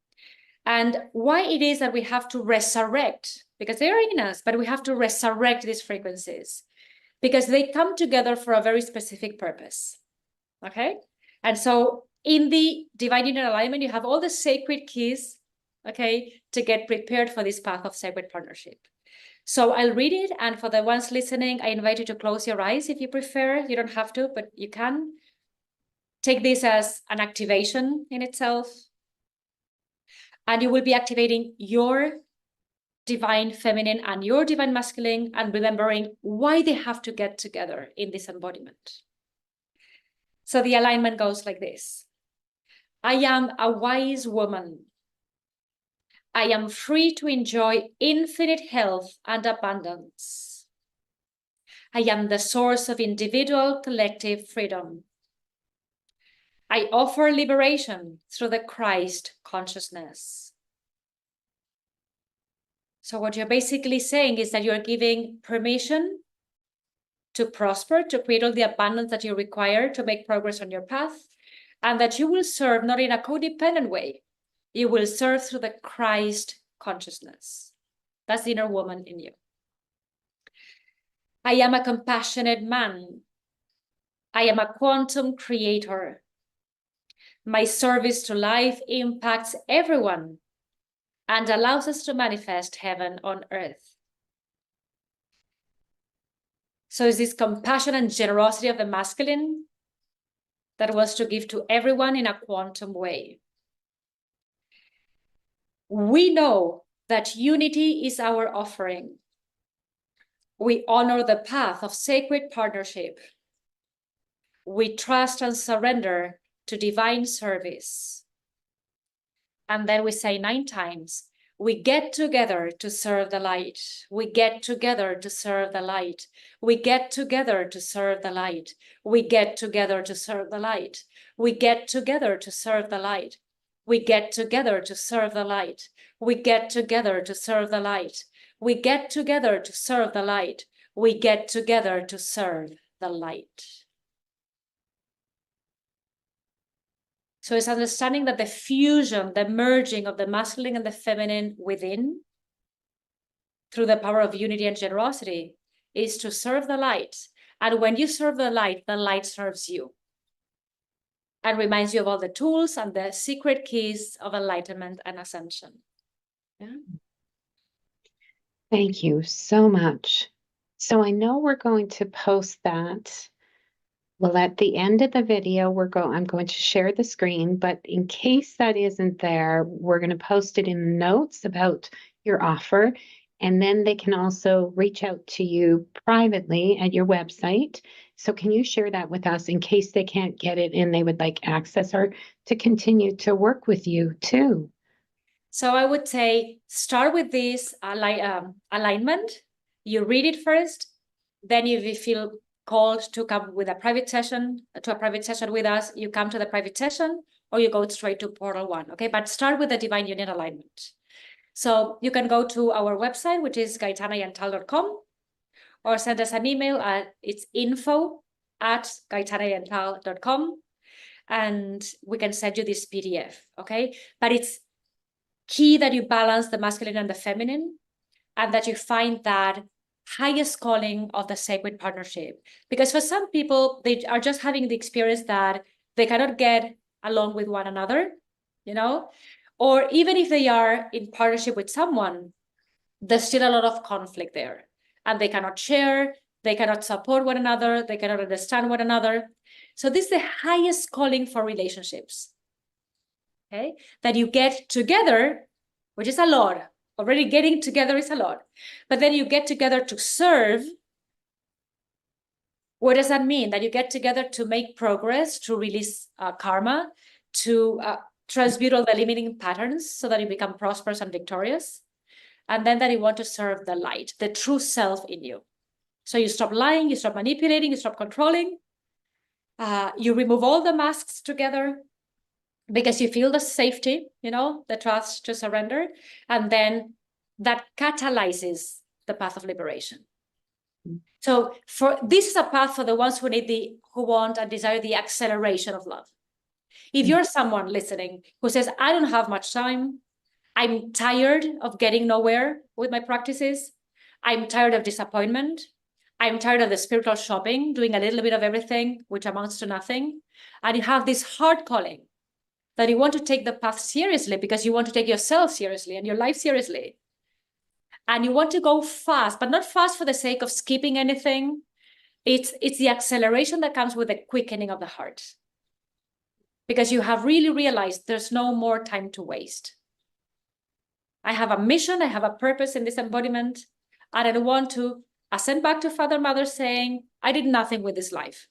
[SPEAKER 2] And why it is that we have to resurrect, because they are in us, but we have to resurrect these frequencies because they come together for a very specific purpose. Okay. And so in the divine union alignment, you have all the sacred keys, okay, to get prepared for this path of sacred partnership. So I'll read it. And for the ones listening, I invite you to close your eyes if you prefer. You don't have to, but you can. Take this as an activation in itself. And you will be activating your divine feminine and your divine masculine and remembering why they have to get together in this embodiment. So the alignment goes like this. I am a wise woman. I am free to enjoy infinite health and abundance. I am the source of individual collective freedom. I offer liberation through the Christ consciousness. So what you're basically saying is that you're giving permission to prosper, to create all the abundance that you require to make progress on your path, and that you will serve not in a codependent way. You will serve through the Christ consciousness. That's the inner woman in you. I am a compassionate man. I am a quantum creator. My service to life impacts everyone and allows us to manifest heaven on earth. So it's this compassion and generosity of the masculine that was to give to everyone in a quantum way. We know that unity is our offering. We honor the path of sacred partnership. We trust and surrender to divine service. And then we say 9 times, we get together to serve the light. We get together to serve the light. We get together to serve the light. We get together to serve the light. We get together to serve the light. We get together to serve the light. We get together to serve the light. We get together to serve the light. We get together to serve the light. So it's understanding that the fusion, the merging of the masculine and the feminine within, through the power of unity and generosity, is to serve the light. And when you serve the light serves you. And reminds you of all the tools and the secret keys of enlightenment and ascension. Yeah.
[SPEAKER 1] Thank you so much. So I know we're going to post that. Well, at the end of the video, I'm going to share the screen, but in case that isn't there, we're going to post it in the notes about your offer. And then they can also reach out to you privately at your website. So can you share that with us in case they can't get it and they would like access or to continue to work with you too?
[SPEAKER 2] So I would say start with this alignment. You read it first. Then if you feel called to come with a private session, to a private session with us, you come to the private session or you go straight to portal one. Okay, but start with the divine union alignment. So you can go to our website, which is gaitanayantal.com, or send us an email at it's info@gaitanayantal.com, and we can send you this PDF. Okay, but it's key that you balance the masculine and the feminine, and that you find that highest calling of the sacred partnership. Because for some people, they are just having the experience that they cannot get along with one another, or even if they are in partnership with someone, there's still a lot of conflict there, and they cannot share, they cannot support one another, they cannot understand one another. So this is the highest calling for relationships. Okay, that you get together, which is a lot. Already getting together is a lot. But then you get together to serve. What does that mean? That you get together to make progress, to release karma, to transmute all the limiting patterns so that you become prosperous and victorious. And then that you want to serve the light, the true self in you. So you stop lying, you stop manipulating, you stop controlling. You remove all the masks together, because you feel the safety, the trust to surrender. And then that catalyzes the path of liberation. So this is a path for the ones who want and desire the acceleration of love. If you're someone listening who says, I don't have much time, I'm tired of getting nowhere with my practices, I'm tired of disappointment, I'm tired of the spiritual shopping, doing a little bit of everything, which amounts to nothing, and you have this hard calling that you want to take the path seriously because you want to take yourself seriously and your life seriously. And you want to go fast, but not fast for the sake of skipping anything. It's the acceleration that comes with the quickening of the heart. Because you have really realized there's no more time to waste. I have a mission, I have a purpose in this embodiment, and I don't want to ascend back to Father, Mother saying, I did nothing with this life.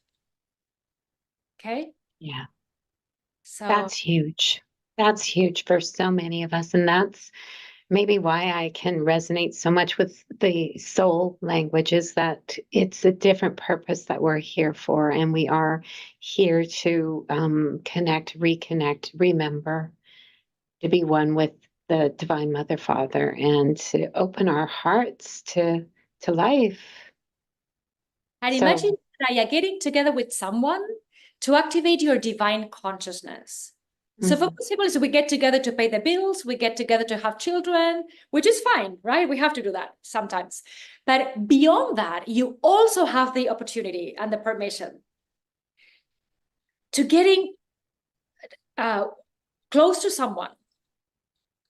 [SPEAKER 2] Okay?
[SPEAKER 1] Yeah.
[SPEAKER 2] So
[SPEAKER 1] that's huge. That's huge for so many of us. And that's maybe why I can resonate so much with the soul language, is that it's a different purpose that we're here for. And we are here to connect, reconnect, remember, to be one with the Divine Mother Father, and to open our hearts to life.
[SPEAKER 2] And imagine that you're getting together with someone to activate your divine consciousness. So for most people, we get together to pay the bills, we get together to have children, which is fine, right? We have to do that sometimes. But beyond that, you also have the opportunity and the permission to getting close to someone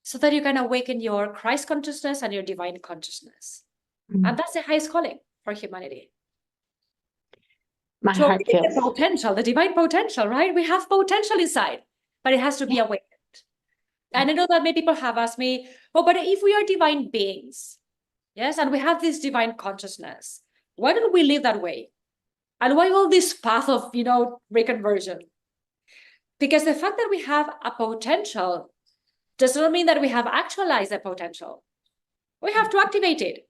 [SPEAKER 2] so that you can awaken your Christ consciousness and your divine consciousness. And that's the highest calling for humanity.
[SPEAKER 1] My heart feels
[SPEAKER 2] the potential, the divine potential, right? We have potential inside, but it has to be awakened. And I know that many people have asked me, oh, but if we are divine beings, yes, and we have this divine consciousness, why don't we live that way? And why all this path of, reconversion? Because the fact that we have a potential does not mean that we have actualized the potential. We have to activate it.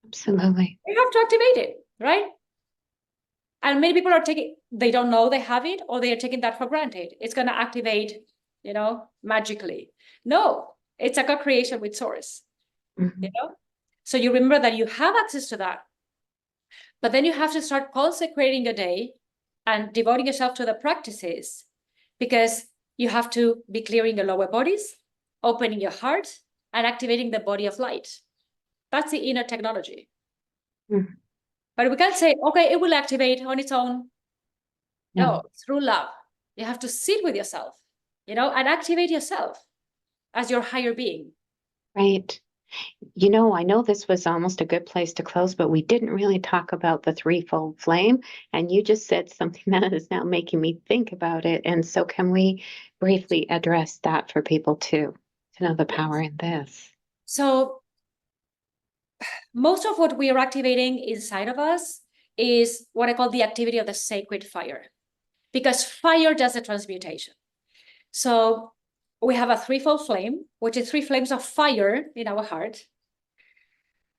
[SPEAKER 1] Absolutely.
[SPEAKER 2] We have to activate it, right? And many people they don't know they have it, or they are taking that for granted. It's going to activate, magically. No, it's a co-creation with source, So you remember that you have access to that. But then you have to start consecrating your day and devoting yourself to the practices, because you have to be clearing your lower bodies, opening your heart, and activating the body of light. That's the inner technology. But we can't say, okay, it will activate on its own. No, through love. You have to sit with yourself, and activate yourself as your higher being.
[SPEAKER 1] Right. I know this was almost a good place to close, but we didn't really talk about the threefold flame. And you just said something that is now making me think about it. And so can we briefly address that for people too, to know the power in this?
[SPEAKER 2] So most of what we are activating inside of us is what I call the activity of the sacred fire, because fire does the transmutation. So we have a threefold flame, which is three flames of fire in our heart.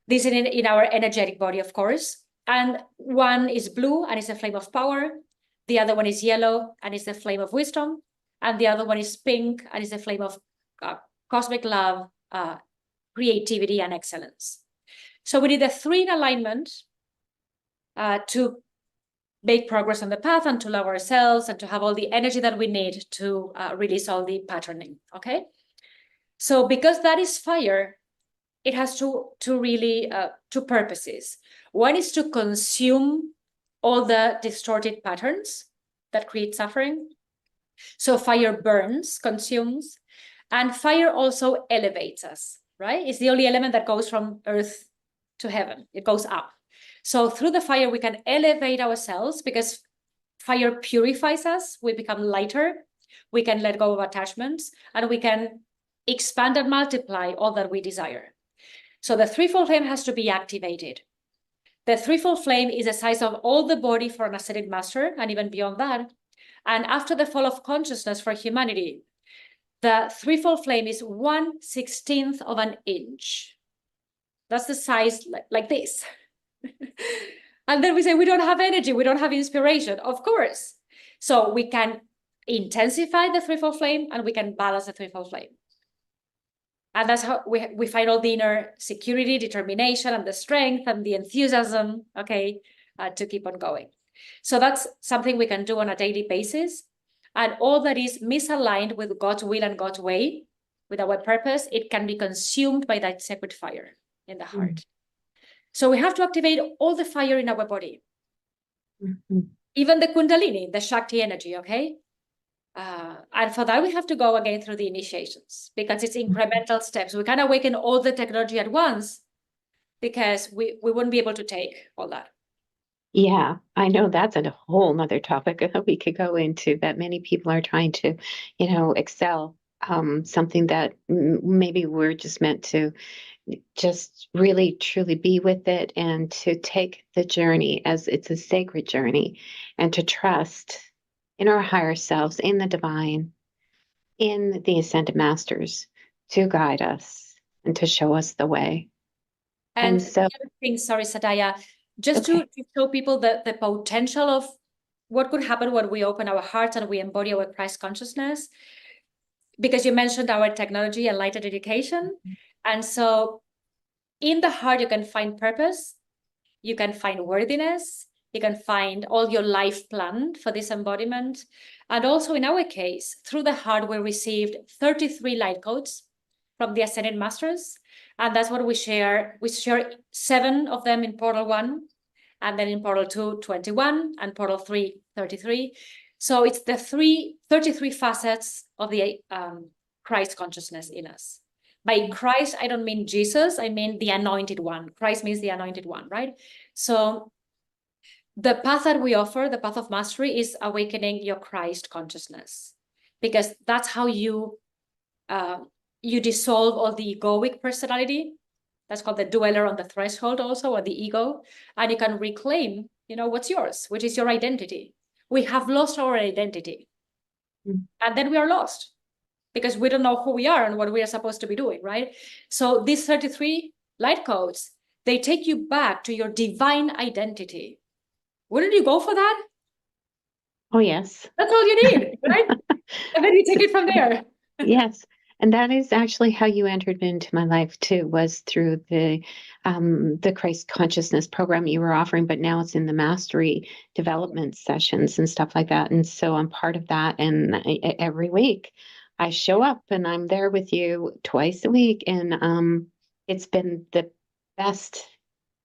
[SPEAKER 2] This is in our energetic body, of course. And one is blue and is a flame of power. The other one is yellow and is the flame of wisdom. And the other one is pink and is the flame of cosmic love, creativity, and excellence. So we need the three in alignment to make progress on the path and to love ourselves and to have all the energy that we need to release all the patterning, okay? So because that is fire, it has two purposes. One is to consume all the distorted patterns that create suffering. So fire burns, consumes, and fire also elevates us, right? It's the only element that goes from earth to heaven. It goes up. So through the fire, we can elevate ourselves because fire purifies us. We become lighter. We can let go of attachments, and we can expand and multiply all that we desire. So the threefold flame has to be activated. The threefold flame is the size of all the body for an ascended master, and even beyond that. And after the fall of consciousness for humanity, the threefold flame is 1/16 of an inch. That's the size like this. And then we say we don't have energy, we don't have inspiration. Of course. So we can intensify the threefold flame and we can balance the threefold flame. And that's how we find all the inner security, determination, and the strength and the enthusiasm, okay, to keep on going. So that's something we can do on a daily basis. And all that is misaligned with God's will and God's way, with our purpose, it can be consumed by that sacred fire in the heart. Mm-hmm. So we have to activate all the fire in our body. Mm-hmm. Even the Kundalini, the Shakti energy, okay? And for that, we have to go again through the initiations because it's incremental steps. We can't awaken all the technology at once because we wouldn't be able to take all that.
[SPEAKER 1] Yeah, I know that's a whole nother topic that we could go into, that many people are trying to, excel, something that maybe we're just meant to just really truly be with it and to take the journey as it's a sacred journey and to trust in our higher selves, in the divine, in the ascended masters to guide us and to show us the way.
[SPEAKER 2] And so, the other thing, sorry, Sadaya, just to show people the potential of what could happen when we open our hearts and we embody our Christ consciousness, because you mentioned our technology and lighted education. And so in the heart, you can find purpose, you can find worthiness, you can find all your life plan for this embodiment. And also in our case, through the heart, we received 33 light codes from the Ascended Masters. And that's what we share. We share 7 of them in Portal 1, and then in Portal 2, 21, and Portal 3, 33. So it's the 33 facets of the Christ consciousness in us. By Christ, I don't mean Jesus, I mean the anointed one. Christ means the anointed one, right? So the path that we offer, the path of mastery, is awakening your Christ consciousness, because that's how you dissolve all the egoic personality. That's called the dweller on the threshold also, or the ego. And you can reclaim, what's yours, which is your identity. We have lost our identity. And then we are lost because we don't know who we are and what we are supposed to be doing, right? So these 33 light codes, they take you back to your divine identity. Wouldn't you go for that?
[SPEAKER 1] Oh, yes.
[SPEAKER 2] That's all you need, right? And then you take it from there.
[SPEAKER 1] Yes. And that is actually how you entered into my life too, was through the Christ consciousness program you were offering, but now it's in the mastery development sessions and stuff like that. And so I'm part of that. And every week I show up and I'm there with you twice a week. And it's been the best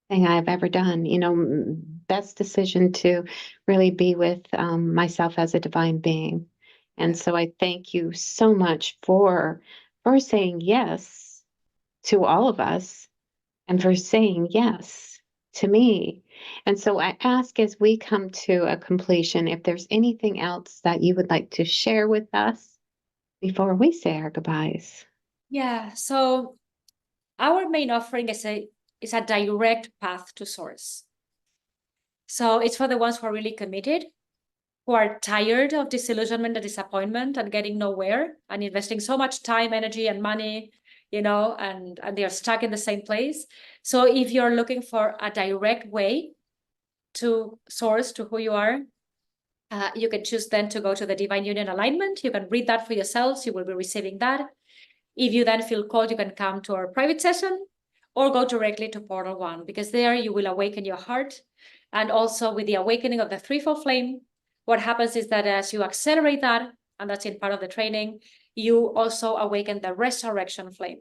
[SPEAKER 1] thing I've ever done, best decision to really be with myself as a divine being. And so I thank you so much for saying yes to all of us and for saying yes to me. And so I ask, as we come to a completion, if there's anything else that you would like to share with us before we say our goodbyes.
[SPEAKER 2] Yeah, so our main offering is It's a direct path to source. So it's for the ones who are really committed, who are tired of disillusionment and disappointment and getting nowhere and investing so much time, energy, and money, and they are stuck in the same place. So if you're looking for a direct way to source to who you are, you can choose then to go to the Divine Union Alignment. You can read that for yourselves. You will be receiving that. If you then feel called, you can come to our private session or go directly to Portal 1, because there you will awaken your heart. And also with the awakening of the threefold flame, what happens is that as you accelerate that, and that's in part of the training, you also awaken the resurrection flame.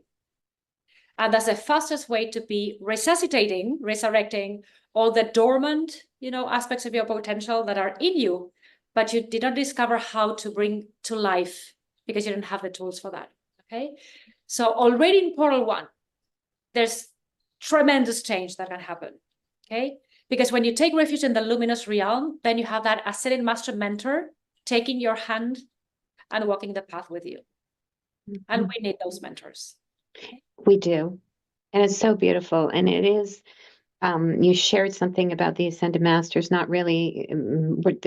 [SPEAKER 2] And that's the fastest way to be resurrecting all the dormant, aspects of your potential that are in you, but you did not discover how to bring to life because you didn't have the tools for that. Okay. So already in Portal 1, there's tremendous change that can happen. Okay. Because when you take refuge in the luminous realm, then you have that ascended master mentor taking your hand and walking the path with you. Mm-hmm. And we need those mentors.
[SPEAKER 1] We do. And it's so beautiful. And it is, you shared something about the Ascended Masters, not really,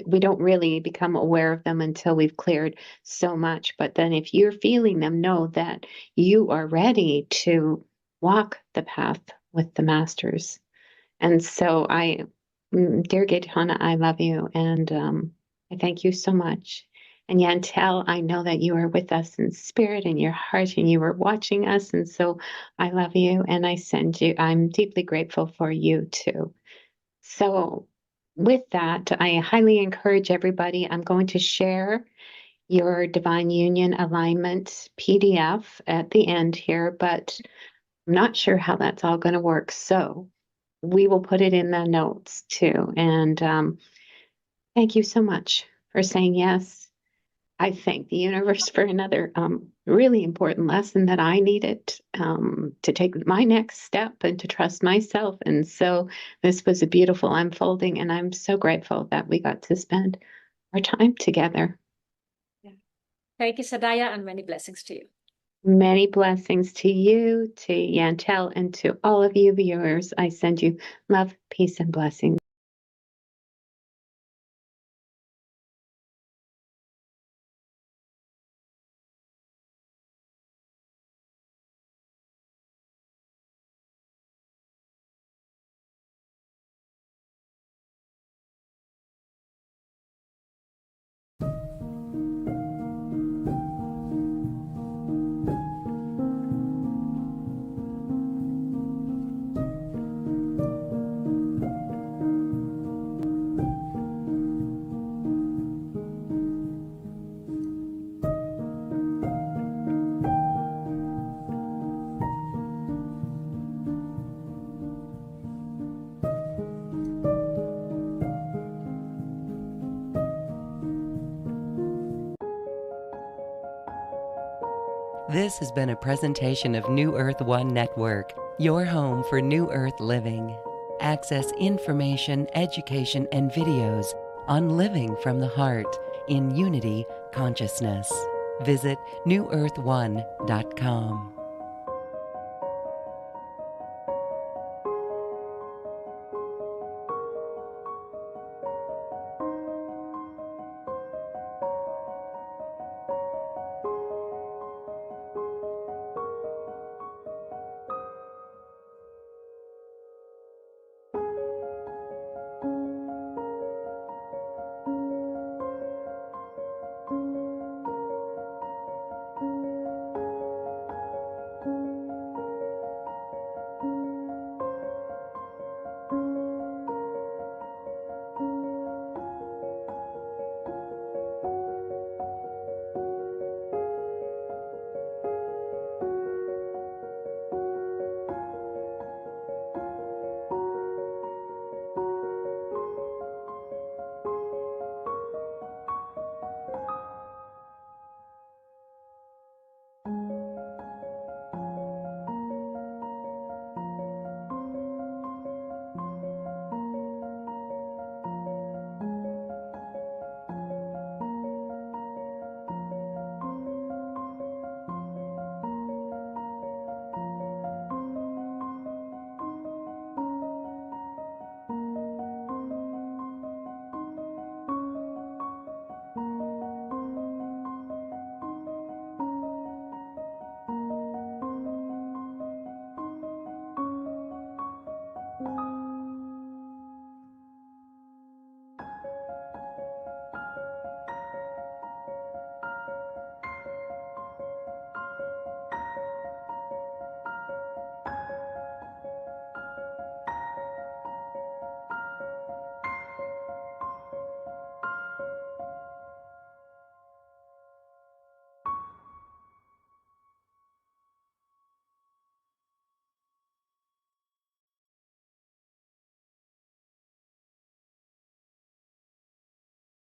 [SPEAKER 1] we don't really become aware of them until we've cleared so much. But then if you're feeling them, know that you are ready to walk the path with the Masters. And so dear Gaitana, I love you. And I thank you so much. And Yantal, I know that you are with us in spirit and your heart, and you are watching us. And so I love you, and I'm deeply grateful for you too. So with that, I highly encourage everybody. I'm going to share your Divine Union Alignment PDF at the end here, but I'm not sure how that's all going to work. So we will put it in the notes too. And thank you so much for saying yes. I thank the universe for another really important lesson that I needed to take my next step and to trust myself. And so this was a beautiful unfolding, and I'm so grateful that we got to spend our time together.
[SPEAKER 2] Yeah. Thank you, Sadaya, and many blessings to you.
[SPEAKER 1] Many blessings to you, to Yantal, and to all of you viewers. I send you love, peace, and blessings.
[SPEAKER 3] This has been a presentation of New Earth One Network, your home for New Earth living. Access information, education, and videos on living from the heart in Unity Consciousness. Visit newearth1.com.